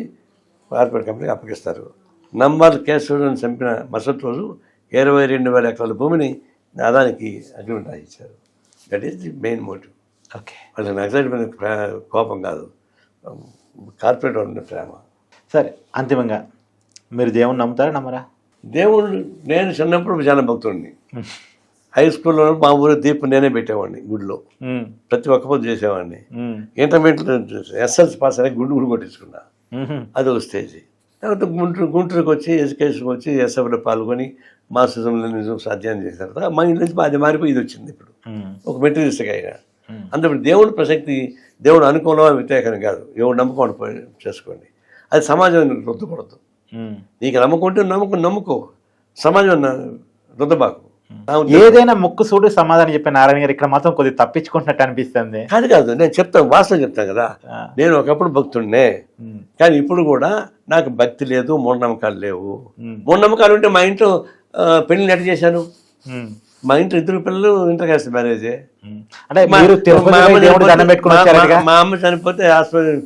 కార్పొరేట్ కంపెనీకి అప్పగిస్తారు. నంబర్ కేశవులను చంపిన మరుసటి రోజు 22,000 ఎకరాల భూమిని అదానికి అగ్రిమెంట్ రాయించారు. That is the main motive. Okay, వాళ్ళకి నక్సలైట్ మీద కోపం కాదు, కార్పొరేట్ ఉన్న ప్రేమ. సరే, అంతిమంగా మీరు దేవుని నమ్ముతారా నమ్మరా? దేవుడు, నేను చిన్నప్పుడు చాలా భక్తుడిని. హై స్కూల్లో మా ఊరు దీపం నేనే పెట్టేవాడిని గుడిలో, ప్రతి ఒక్క పొద్దు చేసేవాడిని. ఇంటర్మీడియట్లో ఎస్ఎల్సి పాస్ అయ్యి గుడి కొట్టించుకున్నా, అది ఒక స్టేజ్. తర్వాత గుంటూరుకి వచ్చి ఎడ్యుకేషన్కి వచ్చి ఎస్ఎఫ్లో పాల్గొని మార్క్సిజం అధ్యయనం చేసిన తర్వాత మా ఇంట్లో నుంచి అది మారిపోయి ఇది వచ్చింది. ఇప్పుడు ఒక మెటీరియలిస్ట్గా అయినా అందుకు దేవుడి ప్రసక్తి, దేవుడు అనుకూలమా వ్యతిరేకం కాదు, ఎవడు నమ్మకం చేసుకోండి. అది సమాజం రుద్దకూడదు. నీకు నమ్మకుంటే నమ్ముకో, సమాజం రుద్దబాకు. ఏదైనా ముక్కు సూడు సమాధానం చెప్పే నారాయణ గారు ఇక్కడ మాత్రం కొద్దిగా తప్పించుకుంటున్నట్టు అనిపిస్తుంది. కాదు, నేను చెప్తాను, వాస్తవం చెప్తాను కదా. నేను ఒకప్పుడు భక్తుడినే, కానీ ఇప్పుడు కూడా నాకు భక్తి లేదు, మూఢనమ్మకాలు లేవు. మూఢనమ్మకాలు ఉంటే మా ఇంట్లో పెళ్లి ఎట్ట చేశాను. మా ఇంట్లో 2 పిల్లలు ఇంటర్ కాస్ట్ మ్యారేజే. మా అమ్మ చనిపోతే హాస్పిటల్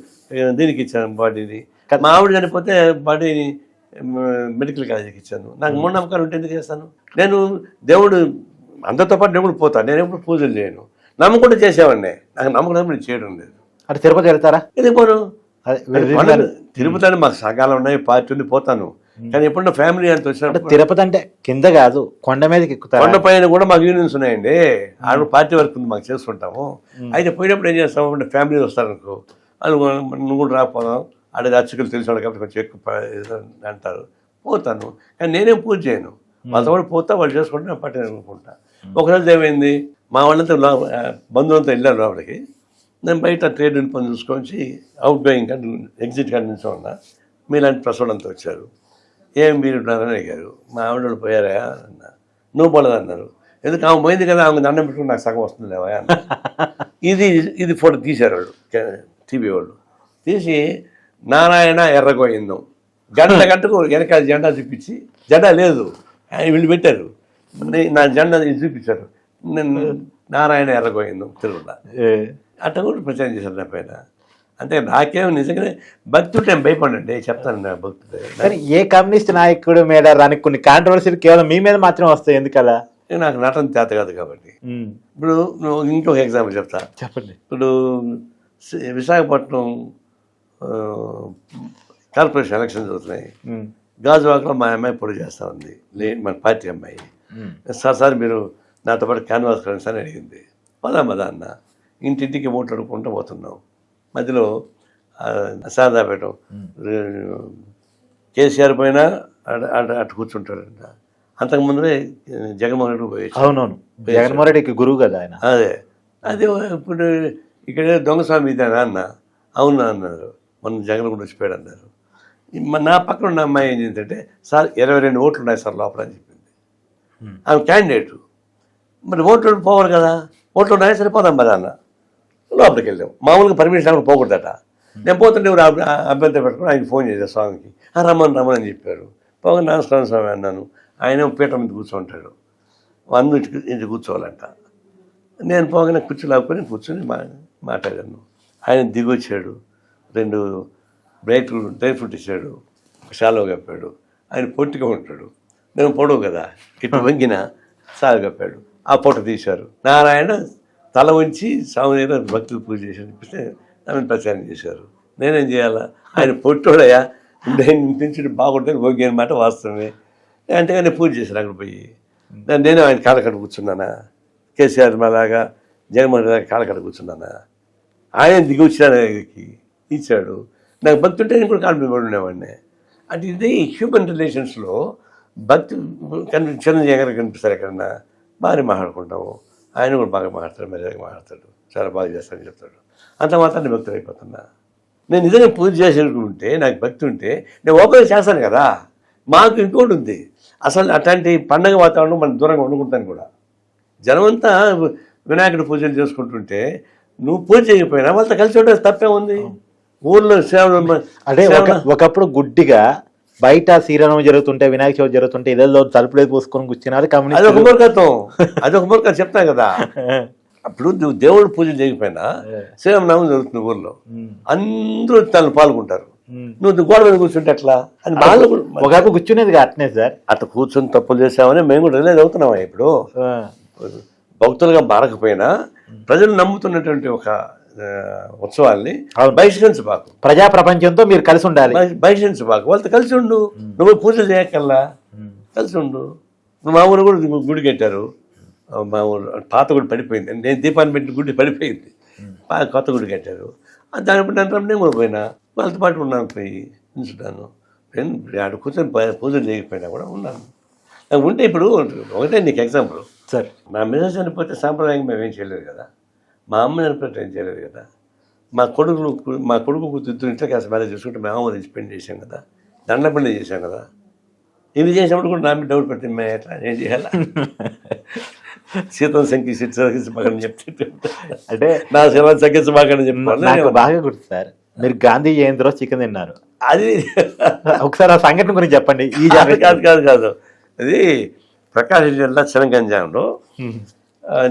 దీనికి ఇచ్చాను బాడీని, మా ఆవిడ చనిపోతే బాడీని మెడికల్ కాలేజీకి ఇచ్చాను. నాకు మూఢనమ్మకాలు ఉంటే ఎందుకు చేస్తాను? నేను దేవుడు అందరితో పాటు దేవుడు పోతాను, నేను ఎప్పుడు పూజలు చేయను. నమ్మకుండా చేసేవాడిని, నాకు నమ్మకం నేను చేయడం లేదు. అంటే తిరుపతి వెళ్తారా? ఎందుకు పోను? తిరుపతి అని మాకు సగాలు ఉన్నాయి, పార్టీ ఉంది, పోతాను. కానీ ఎప్పుడన్నా ఫ్యామిలీ అంత వచ్చినప్పుడు, తిరుపతి అంటే కింద కాదు కొండ మీదకి ఎక్కుతారు. కొండ పైన కూడా మాకు యూనియన్స్ ఉన్నాయండి, ఆడ పార్టీ వర్క్ ఉంది, మాకు చేసుకుంటాము. అయితే పోయినప్పుడు ఏం చేస్తాము అంటే ఫ్యామిలీ వస్తారనుకో, వాళ్ళు నువ్వు కూడా రాకపోదాం, ఆడ అర్చకులు తెలిసిన కాబట్టి కొంచెం ఎక్కువ అంటారు, పోతాను. కానీ నేనేం పూజ చేయను, వాళ్ళతో కూడా పోతా, వాళ్ళు చేసుకుంటే నేను పట్టిన అనుకుంటా. ఒకరోజు ఏమైంది, మా వాళ్ళంతా బంధువులతో వెళ్ళారు లోపలికి. నేను బయట ట్రేడ్ పని చూసుకొని అవుట్ గోయింగ్ కానీ ఎగ్జిట్ కానీ నుంచి ఉన్నా. మీలాంటి ప్రసవాళ్ళంతా వచ్చారు. ఏం మీరు ఉన్నారని అడిగారు. మా ఆవిడ పోయారా అన్న. నువ్వు పోలేదు అన్నారు. ఎందుకు ఆమె పోయింది కదా, ఆమె దండం పెట్టుకుని నాకు సగం వస్తుంది లేవా అన్న. ఇది ఫోటో తీశారు వాళ్ళు, టీవీ వాళ్ళు తీసి నారాయణ ఎర్రగోయిందం గంటకు వెనకాల జెండా చూపించి, జెండా లేదు వీళ్ళు పెట్టారు, నా జెండా చూపించారు, నారాయణ ఎర్రగోయిందం తిరుగుతా అట్లా కూడా ప్రచారం చేశారు నా పైన. అంటే నాకేం నిజంగానే భక్తి ఉంటే భయపడండి, చెప్తాను నా భక్తి. కానీ ఏ కమ్యూనిస్ట్ నాయకుడు మీద రాని కొన్ని కాంట్రవర్సీలు కేవలం మీ మీద మాత్రం వస్తాయి, ఎందుకలా? నాకు నటన చేత కాదు కాబట్టి. ఇప్పుడు నువ్వు ఇంకొక ఎగ్జాంపుల్ చెప్తా, చెప్పండి. ఇప్పుడు విశాఖపట్నం కార్పొరేషన్ ఎలక్షన్ జరుగుతున్నాయి. గాజువాకలో మా అమ్మాయి పొడి చేస్తూ ఉంది, మన పార్టీ అమ్మాయి. సార్ మీరు నాతో పాటు క్యాన్వాస్ ఫ్రెండ్స్ అని అడిగింది. పదా అన్న, ఇంటింటికి ఓట్లు అడుక్కుంటూ పోతున్నాం. మధ్యలో శారదాపేట కేసీఆర్ పైన అటు కూర్చుంటాడంట. అంతకుముందే జగన్మోహన్ రెడ్డి పోయి. అవునవును, జగన్మోహన్ రెడ్డికి గురువు కదా ఆయన. అదే ఇప్పుడు ఇక్కడ దొంగస్వామి ఇదేనా అన్న. అవునా అన్నారు. మొన్న జగన్ కూడా వచ్చిపోయాడు అన్నారు. నా పక్కన ఉన్న అమ్మాయి ఏం చేసిందంటే, సార్ 22 ఓట్లు ఉన్నాయి సార్ లోపల అని చెప్పింది. ఆమె క్యాండిడేటు. మరి ఓట్లు పోవాలి కదా, ఓట్లు ఉన్నాయి సరిపోదాం కదా అన్న. లోపలికి వెళ్ళాం. మామూలుగా పర్మిషన్ అక్కడ పోకూడదట. నేను పోతుంటే ఎవరు అభ్యర్థి పెట్టుకుని ఆయన ఫోన్ చేశారు స్వామికి, రమ్మని అని చెప్పారు. పోగా నమస్కారం స్వామి అన్నాను. ఆయన పీఠం మీద కూర్చుంటాడు, అందరూ ఇంటి కూర్చోవాలంట. నేను పోగానే కూర్చోలేకపోయి కూర్చొని మాట్లాడాను. ఆయన దిగొచ్చాడు, 2 డ్రై ఫ్రూట్ ఇచ్చాడు, షాలో కప్పాడు. ఆయన పొట్టిగా ఉంటాడు, నేను పొడవు కదా, ఇటు వంగిన సాలు కప్పాడు. ఆ పొట్ట తీశారు. నారాయణ తల ఉంచి స్వామి దగ్గర భక్తులు పూజ చేశారు చెప్పిస్తే ఆమెను ప్రచారం చేశారు. నేనేం చేయాలా? ఆయన పొట్టోడయా, పెంచుడు బాగుంటుంది భోగి అనమాట, వాస్తవమే. అంటే నేను పూజ చేశాను అక్కడ పోయి. నేను ఆయన కాలకడ కూర్చున్నానా, కేసీఆర్ అలాగా జగన్మోహన్ రెడ్డి కాలకడ కూర్చున్నానా. ఆయన దిగి వచ్చినానికి ఇచ్చాడు. నాకు భక్తి ఉంటే నేను కూడా కాలు మీద ఉండేవాడిని. అంటే ఇది హ్యూమన్ రిలేషన్స్లో భక్తి చిరంజీవి గారు కనిపిస్తారు ఎక్కడన్నా, బాగానే మాట్లాడుకుంటాము. ఆయన కూడా బాగా మాట్లాడతాడు, మర్యాదగా మాట్లాడతాడు, చాలా బాగా చేస్తాడని చెప్తాడు. అంత మాత్రాన్ని భక్తులు అయిపోతున్నా. నేను నిజంగా పూజ చేసేకుంటే, నాకు భక్తి ఉంటే నేను ఓపెన్ చేస్తాను కదా. మాకు ఇంకోటి ఉంది, అసలు అట్లాంటి పండగ వాతావరణం మనం దూరంగా వండుకుంటాను కూడా. జనమంతా వినాయకుడి పూజలు చేసుకుంటుంటే నువ్వు పూజ చేయకపోయినా వాళ్ళతో కలిసి ఉంటే తప్పే ఉంది. ఊళ్ళో సేవ అంటే ఒకప్పుడు గుడ్డిగా బయట శ్రీరామం జరుగుతుంటే, వినాయక చవితి జరుగుతుంటే ఇదేదో తలుపులేదు పోసుకొని కూర్చున్నారు. అదొక మూర్ఖత్వం చెప్తాను కదా. అప్పుడు నువ్వు దేవుడు పూజలు చేయకపోయినా శ్రీరామనామం జరుగుతుంది ఊళ్ళో, అందరూ తను పాల్గొంటారు. నువ్వు గోడ మీద కూర్చుంటే ఎట్లా అని వాళ్ళు ఒకప్పుడు కూర్చునేది అట్నే సార్. అట్లా కూర్చొని తప్పులు చేసామని మేము కూడా రిలైజ్ అవుతున్నామా. ఇప్పుడు భక్తులుగా మారకపోయినా ప్రజలు నమ్ముతున్నటువంటి ఒక ఉత్సవాల్ని బహిష్కరించబాకు. ప్రజా ప్రపంచంతో మీరు కలిసి ఉండాలి, బహిష్కరించబాకు. వాళ్ళతో కలిసి ఉండు. నువ్వు పూజలు చేయకల్లా కలిసి ఉండు. మా ఊరు కూడా గుడి కట్టారు. మా ఊరు పాత గుడి పడిపోయింది, నేను దీపాన్ని పెట్టిన గుడి పడిపోయింది, కొత్త గుడి కట్టారు. దాని బట్టి నేను కూడా పోయినా, వాళ్ళతో పాటు ఉన్నాను, పోయి ఉంచుతాను. ఆడ కూర్చొని పూజలు చేయకపోయినా కూడా ఉన్నాను. నాకు ఉంటే ఇప్పుడు ఒకటే నీకు ఎగ్జాంపుల్ సార్. నా మీద చనిపోతే సాంప్రదాయంగా మేము ఏం చేయలేదు కదా, మా అమ్మ చనిపోతే ఏం చేయలేదు కదా, మా కొడుకు కూతురు ఇంట్లో కాస్త మ్యారేజ్ చేసుకుంటే మేము అమ్మ స్పెండ్ చేసాం కదా, దండ పండుగ చేశాం కదా. ఇవి చేసినప్పుడు కూడా నా మీద డౌట్ పెట్టింది, మేము ఎట్లా ఏం చేయాలా. సీతం సంఖ్యించబాకని చెప్తే అంటే నా శివాన్ని సంఖ్యించబాకని చెప్పాను. నాకు బాగా గుర్తు సార్, మీరు గాంధీ జయంతి రోజు చికెన్ తిన్నారు. అది ఒకసారి ఆ సంఘటన గురించి చెప్పండి. ఈ కాదు అది ప్రకాశం జిల్లా చినగంజాంలో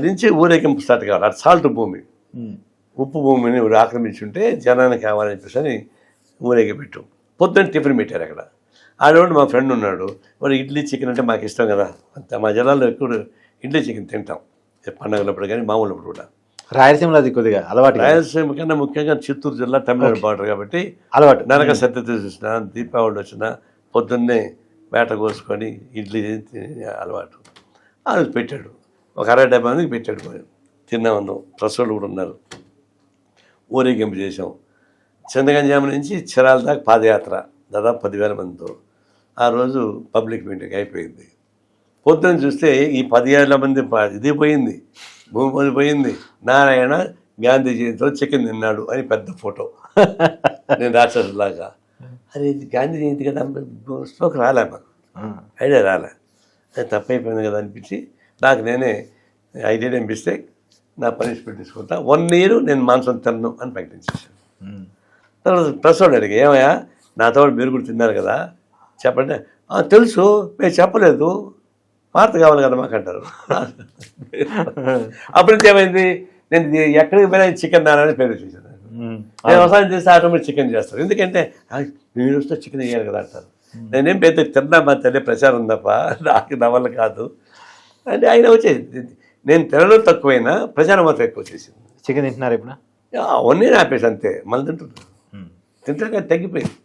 నుంచి ఊరేగింపు స్టార్ట్ కావాలి. అది సాల్ట్ భూమి, ఉప్పు భూమిని ఆక్రమించుంటే జనానికి కావాలని చెప్పేసి ఊరేగి పెట్టు. పొద్దున్న టిఫిన్ పెట్టారు అక్కడ. ఆడవాడు మా ఫ్రెండ్ ఉన్నాడు, వాడు ఇడ్లీ చికెన్ అంటే మాకు ఇష్టం కదా, అంత మా జిల్లాలో ఎక్కువ ఇడ్లీ చికెన్ తింటాం పండుగలప్పుడు కానీ మామూలప్పుడు కూడా. రాయలసీమలో అది కొద్దిగా అలవాటు. రాయలసీమ కన్నా ముఖ్యంగా చిత్తూరు జిల్లా తమిళనాడు బార్డర్ కాబట్టి అలవాటు. నరక సత్యనారాయణ చూసినా, దీపావళి వచ్చినా పొద్దున్నే వేట కోసుకొని ఇడ్లీ అలవాటు. ఆ రోజు పెట్టాడు, ఒక 60-70 మందికి పెట్టాడు. తిన్నామన్నాం, ప్రసవులు కూడా ఉన్నారు. ఊరేగింపు చేసాం. చందగంజామ నుంచి చిరాల దాకా పాదయాత్ర, దాదాపు 10,000 మందితో. ఆ రోజు పబ్లిక్ మీటింగ్ అయిపోయింది. పొద్దున్న చూస్తే ఈ 10,000 మంది ఇది పోయింది, భూమి పోయింది. నారాయణ గాంధీ జయంతిలో చికెన్ తిన్నాడు అని పెద్ద ఫోటో, నేను రాక్షసులాగా. అరే ఇది గాంధీ జయంతి కదా, స్ట్రోక్ రాలే, మాకు ఐడియా రాలే. అది తప్పైపోయింది కదా అనిపించి నాకు నేనే ఐ డిడ్ ఏ మిస్టేక్, నా పనిష్మెంట్ తీసుకుంటా, 1 year నేను మాంసం తిన్ను అని ప్రకటించేసాను. తర్వాత ప్రెస్ వాడు అడిగి, ఏమయ్యా నాతో మీరు కూడా తిన్నారు కదా చెప్పండి. తెలుసు, మేము చెప్పలేదు, వార్త కావాలి కదా మాకు అంటారు. అప్పుడు నుంచి ఏమైంది, నేను ఎక్కడికి పోయినా చికెన్ దాని పేరు చేశాను. నేను వ్యవసాయం చేస్తే ఆటోమేటిక్ చికెన్ చేస్తారు, ఎందుకంటే మీరు వస్తే చికెన్ వేయాలి కదా అంటారు. నేనేం పెద్ద తిన్నా మా తల్లి ప్రచారం తప్ప నాకు నా వల్ల కాదు అంటే ఆయన వచ్చేది. నేను తినడం తక్కువైనా ప్రచారం మాత్రం ఎక్కువ వచ్చేసింది. చికెన్ తింటున్నారు ఇప్పుడు? అవన్నీ ఆపేసి అంతే, మళ్ళీ తింటున్నాను. తింటే కానీ తగ్గిపోయింది,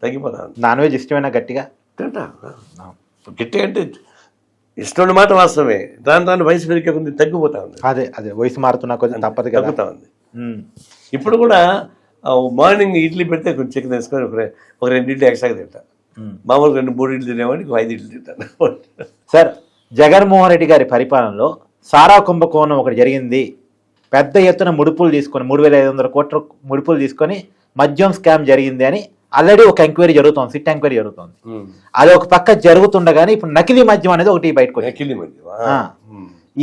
తగ్గిపోతాను. నాన్ వెజ్ ఇష్టమైనా గట్టిగా తింటా. గట్టిగా అంటే ఇష్టం మాట వాస్తవమే, దాని వయసు పెరిగే కొంచెం తగ్గిపోతా ఉంది. అదే వయసు మారుతున్నా కొంచెం తప్పదు, తగ్గుతా ఉంది. ఇప్పుడు కూడా మార్నింగ్ ఇడ్లీ పెడితే కొంచెం చికెన్ వేసుకొని ఒక 2 ఇడ్లీ ఎక్స్ట్రాగా తింటా. మామూలుగా 2-3 ఇడ్లీ తినేవాడికి 5 ఇడ్లీ తింటాను. సార్, జగన్మోహన్ రెడ్డి గారి పరిపాలనలో సారా కుంభకోణం ఒకటి జరిగింది. పెద్ద ఎత్తున ముడుపులు తీసుకొని 3,500 కోట్ల ముడుపులు తీసుకొని మద్యం స్కామ్ జరిగింది అని ఆల్రెడీ ఒక ఎంక్వైరీ జరుగుతోంది, సిట్ ఎంక్వైరీ జరుగుతోంది. అది ఒక పక్క జరుగుతుండగానే ఇప్పుడు నకిలీ మద్యం అనేది ఒకటి బయటకు వచ్చింది.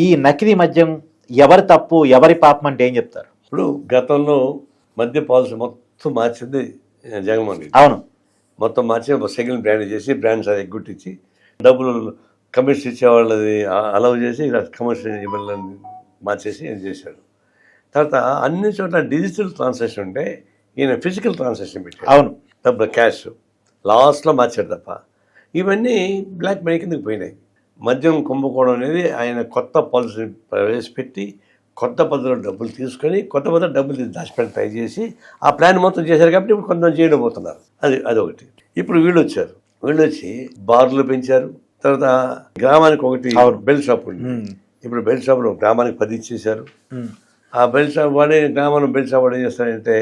ఈ నకిలీ మద్యం ఎవరి తప్పు ఎవరి పాపం అంటే ఏం చెప్తారు? ఇప్పుడు గతంలో మద్య పాలసీ మొత్తం మార్చింది జగన్మోహన్ రెడ్డి. అవును, మొత్తం మార్చి ఒక సెకండ్ బ్రాండ్ చేసి బ్రాండ్స్ అది ఎగ్గుట్టించి డబ్బులు కమిషన్ ఇచ్చేవాళ్ళది అలౌ చేసి కమర్షియల్ ఇవ్వాలని మార్చేసి ఏం చేశాడు. తర్వాత అన్ని చోట్ల డిజిటల్ ట్రాన్సాక్షన్ ఉంటే ఈయన ఫిజికల్ ట్రాన్సాక్షన్ పెట్టాడు. అవును, డబ్బులు క్యాష్ లాస్ట్లో మార్చాడు తప్ప ఇవన్నీ బ్లాక్ మనీ కిందకి పోయినాయి. మద్యం కుంభకోణం అనేది ఆయన కొత్త పాలసీ ప్రవేశపెట్టి కొత్త పద్ధతిలో డబ్బులు తీసుకొని కొత్త పద్ధతిలో డబ్బులు దాచిపెట్టి ట్రై చేసి ఆ ప్లాన్ మొత్తం చేశారు కాబట్టి ఇప్పుడు కొంతమంది చేయడం పోతున్నారు. అదొకటి. ఇప్పుడు వీళ్ళు వచ్చి బార్లు పెంచారు. తర్వాత గ్రామానికి ఒకటి బెల్ షాప్ ఉంది. ఇప్పుడు బెల్ షాప్లో గ్రామానికి 10 ఇచ్చేశారు. ఆ బెల్ షాప్ వాడే గ్రామంలో బెల్ షాప్ వాడు ఏం చేస్తాడంటే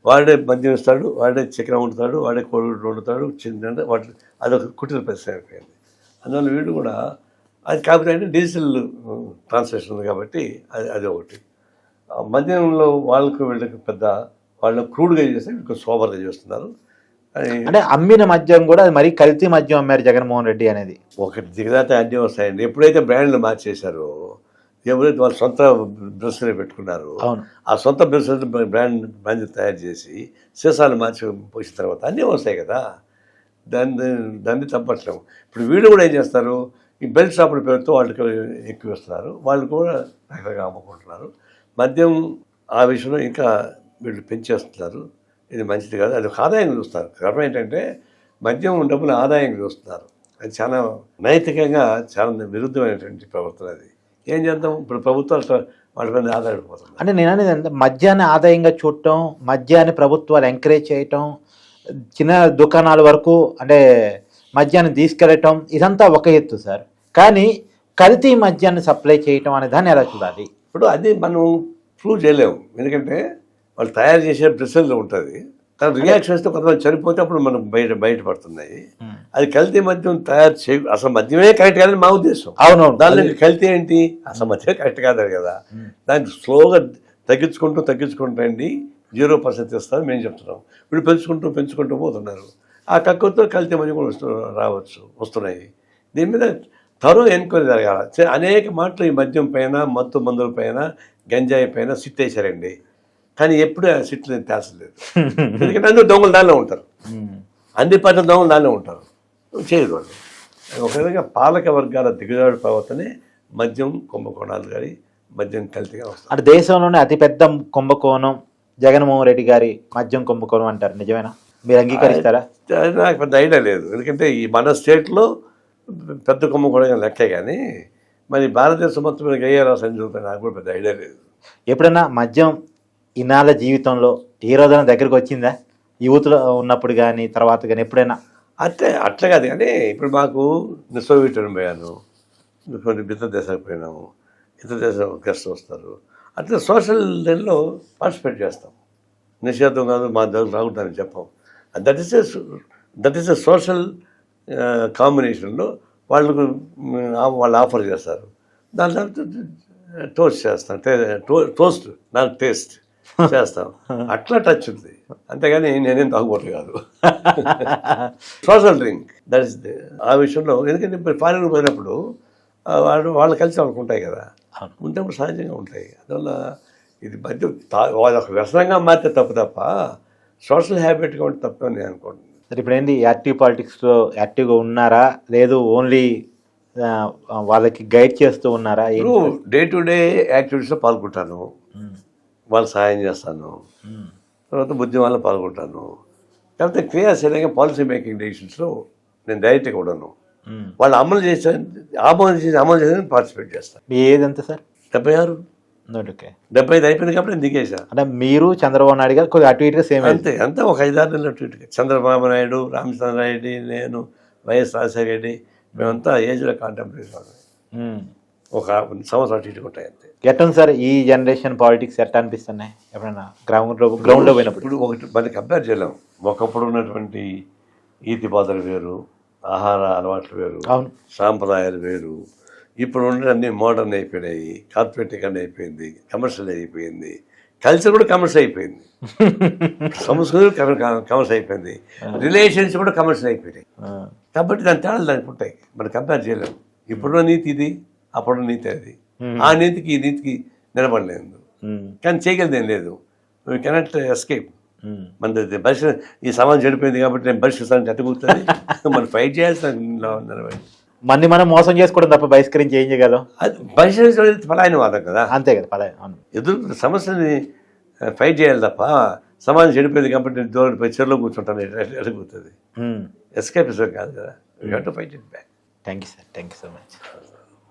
వాడే మద్యం ఇస్తాడు, వాడే చికెన్ వండుతాడు, వాడే కోడిగుడ్లు వండుతాడు, చిన్న వాటి అదొక కుటీర పరిశ్రమ అయిపోయింది. అందువల్ల వీడు కూడా అది కాకపోతే అంటే డిజిటల్ ట్రాన్సాక్షన్ ఉంది కాబట్టి అది ఒకటి. మద్యంలో వాళ్ళకు వీళ్ళకి పెద్ద వాళ్ళు క్రూడ్గా చేస్తే వీళ్ళకి సోబర్గా చేస్తున్నారు. అంటే అమ్మిన మద్యం కూడా అది మరీ కల్తీ మద్యం అమ్మారు జగన్మోహన్ రెడ్డి అనేది. ఒకటి దిగదాత అన్నీ వస్తాయండి. ఎప్పుడైతే బ్రాండ్లు మార్చేశారో, ఎవరైతే వాళ్ళు సొంత బ్రష్లు పెట్టుకున్నారు, ఆ సొంత బ్రష్ బ్రాండ్ తయారు చేసి సీసాలు మార్చి పోసిన తర్వాత అన్నీ వస్తాయి కదా, దాన్ని తప్పట్లేము. ఇప్పుడు వీళ్ళు కూడా ఏం చేస్తారు, ఈ బెల్ట్ షాపుల పేరుతో వాళ్ళకి ఎక్కువ ఇస్తున్నారు, వాళ్ళు కూడా రకరకాలుగా అమ్ముకుంటున్నారు. మద్యం ఆ విషయంలో ఇంకా వీళ్ళు పెంచేస్తున్నారు. ఇది మంచిది కాదు, అది ఒక ఆదాయం చూస్తారు. కారణం ఏంటంటే మద్యం డబ్బులు ఆదాయం చూస్తున్నారు. అది చాలా నైతికంగా చాలా విరుద్ధమైనటువంటి ప్రవర్తన. అది ఏం చేద్దాం, ఇప్పుడు ప్రభుత్వాలు వాళ్ళ మీద ఆధారపడిపోతుంది. అంటే నేను అనేది అంటే మద్యాన్ని ఆదాయంగా చూడటం, మద్యాన్ని ప్రభుత్వాలు ఎంకరేజ్ చేయటం, చిన్న దుకాణాల వరకు అంటే మద్యాన్ని తీసుకెళ్ళటం, ఇదంతా ఒక ఎత్తు సార్. కానీ కల్తీ మద్యాన్ని సప్లై చేయటం అనే దాన్ని ఎలా చూడాలి? ఇప్పుడు అది మనం ప్రూవ్ చేయలేము, ఎందుకంటే వాళ్ళు తయారు చేసే బ్రెస్సెల్లో ఉంటుంది. తన రియాక్షన్ వస్తే కొంతమంది చనిపోతే అప్పుడు మనం బయటపడుతున్నాయి. అది కల్తీ మద్యం తయారు అసలు మద్యమే కరెక్ట్ కాదని మా ఉద్దేశం. అవునవును, దానిలో కల్తీ ఏంటి, అసలు మద్యమే కరెక్ట్ కాదు కదా. దాన్ని స్లోగా తగ్గించుకుంటూ రండి, 0% ఇస్తాను మేము చెప్తున్నాం. ఇప్పుడు పెంచుకుంటూ పోతున్నారు. ఆ కక్కుతో కల్తీ మద్యం కూడా వస్తున్నాయి. దీని మీద త్వరగా ఎంక్వైరీ జరగాలి. అనేక మాటలు ఈ మద్యం పైన, మత్తు మందుల పైన, గంజాయి పైన సిట్ వేశారండి. కానీ ఎప్పుడు ఆ సిట్లు తేల్చలేదు. ఎందుకంటే అందరూ దొంగలు దానిలో ఉంటారు, అన్ని పార్టీల దొంగలు దానిలో ఉంటారు, చేయదు వాళ్ళు. ఒక విధంగా పాలక వర్గాల దిగజాడు ప్రవర్తనే మద్యం కుంభకోణాలు కానీ మద్యం కల్తీగా వస్తుంది. అంటే దేశంలోనే అతిపెద్ద కుంభకోణం జగన్మోహన్ రెడ్డి గారి మద్యం కుంభకోణం అంటారు, నిజమేనా? మీరు అంగీకరిస్తారా? అది నాకు పెద్ద ఐడియా లేదు, ఎందుకంటే ఈ మన స్టేట్లో పెద్ద కుంభకోణం లెక్కే, కానీ మరి భారతదేశం మొత్తం మీద గయ్యారా సంజూపై నాకు కూడా పెద్ద ఐడియా లేదు. ఎప్పుడైనా మద్యం ఇన్నాళ్ళ జీవితంలో ఏ రోజైనా దగ్గరకు వచ్చిందా? యూత్లో ఉన్నప్పుడు కానీ తర్వాత కానీ ఎప్పుడైనా? అట్లా కాదు, కానీ ఇప్పుడు మాకు సోవియట్ యూనియన్ పోయాను, కొన్ని ఇతర దేశాలకు పోయినాము, ఇతర దేశం గెస్ట్ వస్తారు, అట్లా సోషల్ దీనిలో పార్టిసిపేట్ చేస్తాం. నిషేధం కాదు, మా దగ్గర రాకూడదని చెప్పాం. దట్ ఈస్ ఎ సోషల్ కాంబినేషన్లో వాళ్ళు ఆఫర్ చేస్తారు. దాని తర్వాత టోస్ట్ చేస్తాం, టోస్ట్ నాకు టేస్ట్. చేస్తాం. అట్లా టచ్ ఉంది, అంతేగాని నేనేం తాగుబోట్లు కాదు. సోషల్ డ్రింక్ దట్ ఇస్ ఆ విషయంలో. ఎందుకంటే ఇప్పుడు ఫారిన్ పోయినప్పుడు వాళ్ళు కలిసి వాళ్ళకు ఉంటాయి కదా, ఉంటేప్పుడు సహజంగా ఉంటాయి. అందువల్ల ఇది మధ్య వాళ్ళ ఒక వ్యసనంగా మారితే తప్ప సోషల్ హ్యాబిట్గా ఉంటే తప్ప నేను అనుకుంటున్నాను. సరే, ఇప్పుడు ఏంటి యాక్టివ్ పాలిటిక్స్లో యాక్టివ్గా ఉన్నారా, లేదు ఓన్లీ వాళ్ళకి గైడ్ చేస్తూ ఉన్నారా? ఇప్పుడు డే టు డే యాక్టివిటీస్లో పాల్గొంటాను, వాళ్ళు సహాయం చేస్తాను, తర్వాత బుద్ధి వల్ల పాల్గొంటాను. కాకపోతే క్రియాశీలంగా పాలసీ మేకింగ్ డెసిషన్స్లో నేను డైరెక్ట్గా ఉండను. వాళ్ళు అమలు చేసే పార్టిసిపేట్ చేస్తాను. మీ ఏజ్ ఎంత సార్? 76. ఓకే, 75 అయిపోయింది కాబట్టి నేను దిగేసా. అంటే మీరు చంద్రబాబు నాయుడు గారు కొద్దిగా అటు ఇటుగా సేమ్ అంతే ఒక 5-6 నెలలు అటు ఇటుగా. చంద్రబాబు నాయుడు, రామచంద్రారెడ్డి, నేను, వైఎస్ రాజశేఖర రెడ్డి, మేమంతా ఏజ్లో కాంటెంపరీస్ వాళ్ళం. ఒక సంవత్సరం అటు ఇటుగా ఉంటాయి అంతే. ఎట్టుంది సార్ ఈ జనరేషన్ పాలిటిక్స్ ఎట్లా అనిపిస్తున్నాయి ఎప్పుడైనా గ్రౌండ్లో పోయినప్పుడు? ఇప్పుడు ఒకటి మనకి కంపేర్ చేయలేం. ఒకప్పుడు ఉన్నటువంటి ఈతి బాధలు వేరు, ఆహార అలవాట్లు వేరు, అవును, సాంప్రదాయాలు వేరు. ఇప్పుడు అన్ని మోడర్న్ అయిపోయినాయి, కార్పొరేటీకరణ అయిపోయింది, కమర్షియల్ అయిపోయింది, కల్చర్ కూడా కమర్షియల్ అయిపోయింది, సంస్కృతి కమర్షియల్ అయిపోయింది, రిలేషన్స్ కూడా కమర్షియల్ అయిపోయినాయి. కాబట్టి దాని తేడాలు దానికి ఉంటాయి, మనం కంపేర్ చేయలేము. ఇప్పుడున్న నీతి ఇది, అప్పుడున్న నీతి అది. ఆ నీతికి ఈ నీతికి నిలబడలేదు, కానీ చేయగలిదేం లేదు. We cannot escape. మన పరిస్థితి ఈ సమాజం చెడిపోయింది కాబట్టి నేను పరిస్థితి అట్టుకుతుంది, మనం ఫైట్ చేయాల్సిన నిలబడి మనం మోసం చేసుకోవడం తప్ప బహిష్కరించి ఏం చేయగలం? అది బహిష్కరించడం పలాయన వాదం కదా, అంతే కదా, పలాయన. ఎదురు సమస్యని ఫైట్ చేయాలి తప్ప సమాజం చెడిపోయింది కాబట్టి నేను దూరం పోయి చెరువులో కూర్చుంటాను ఎడుగుతుంది. ఎస్కేప్ కాదు కదా, you have to fight it back. Thank you sir, thank you so much.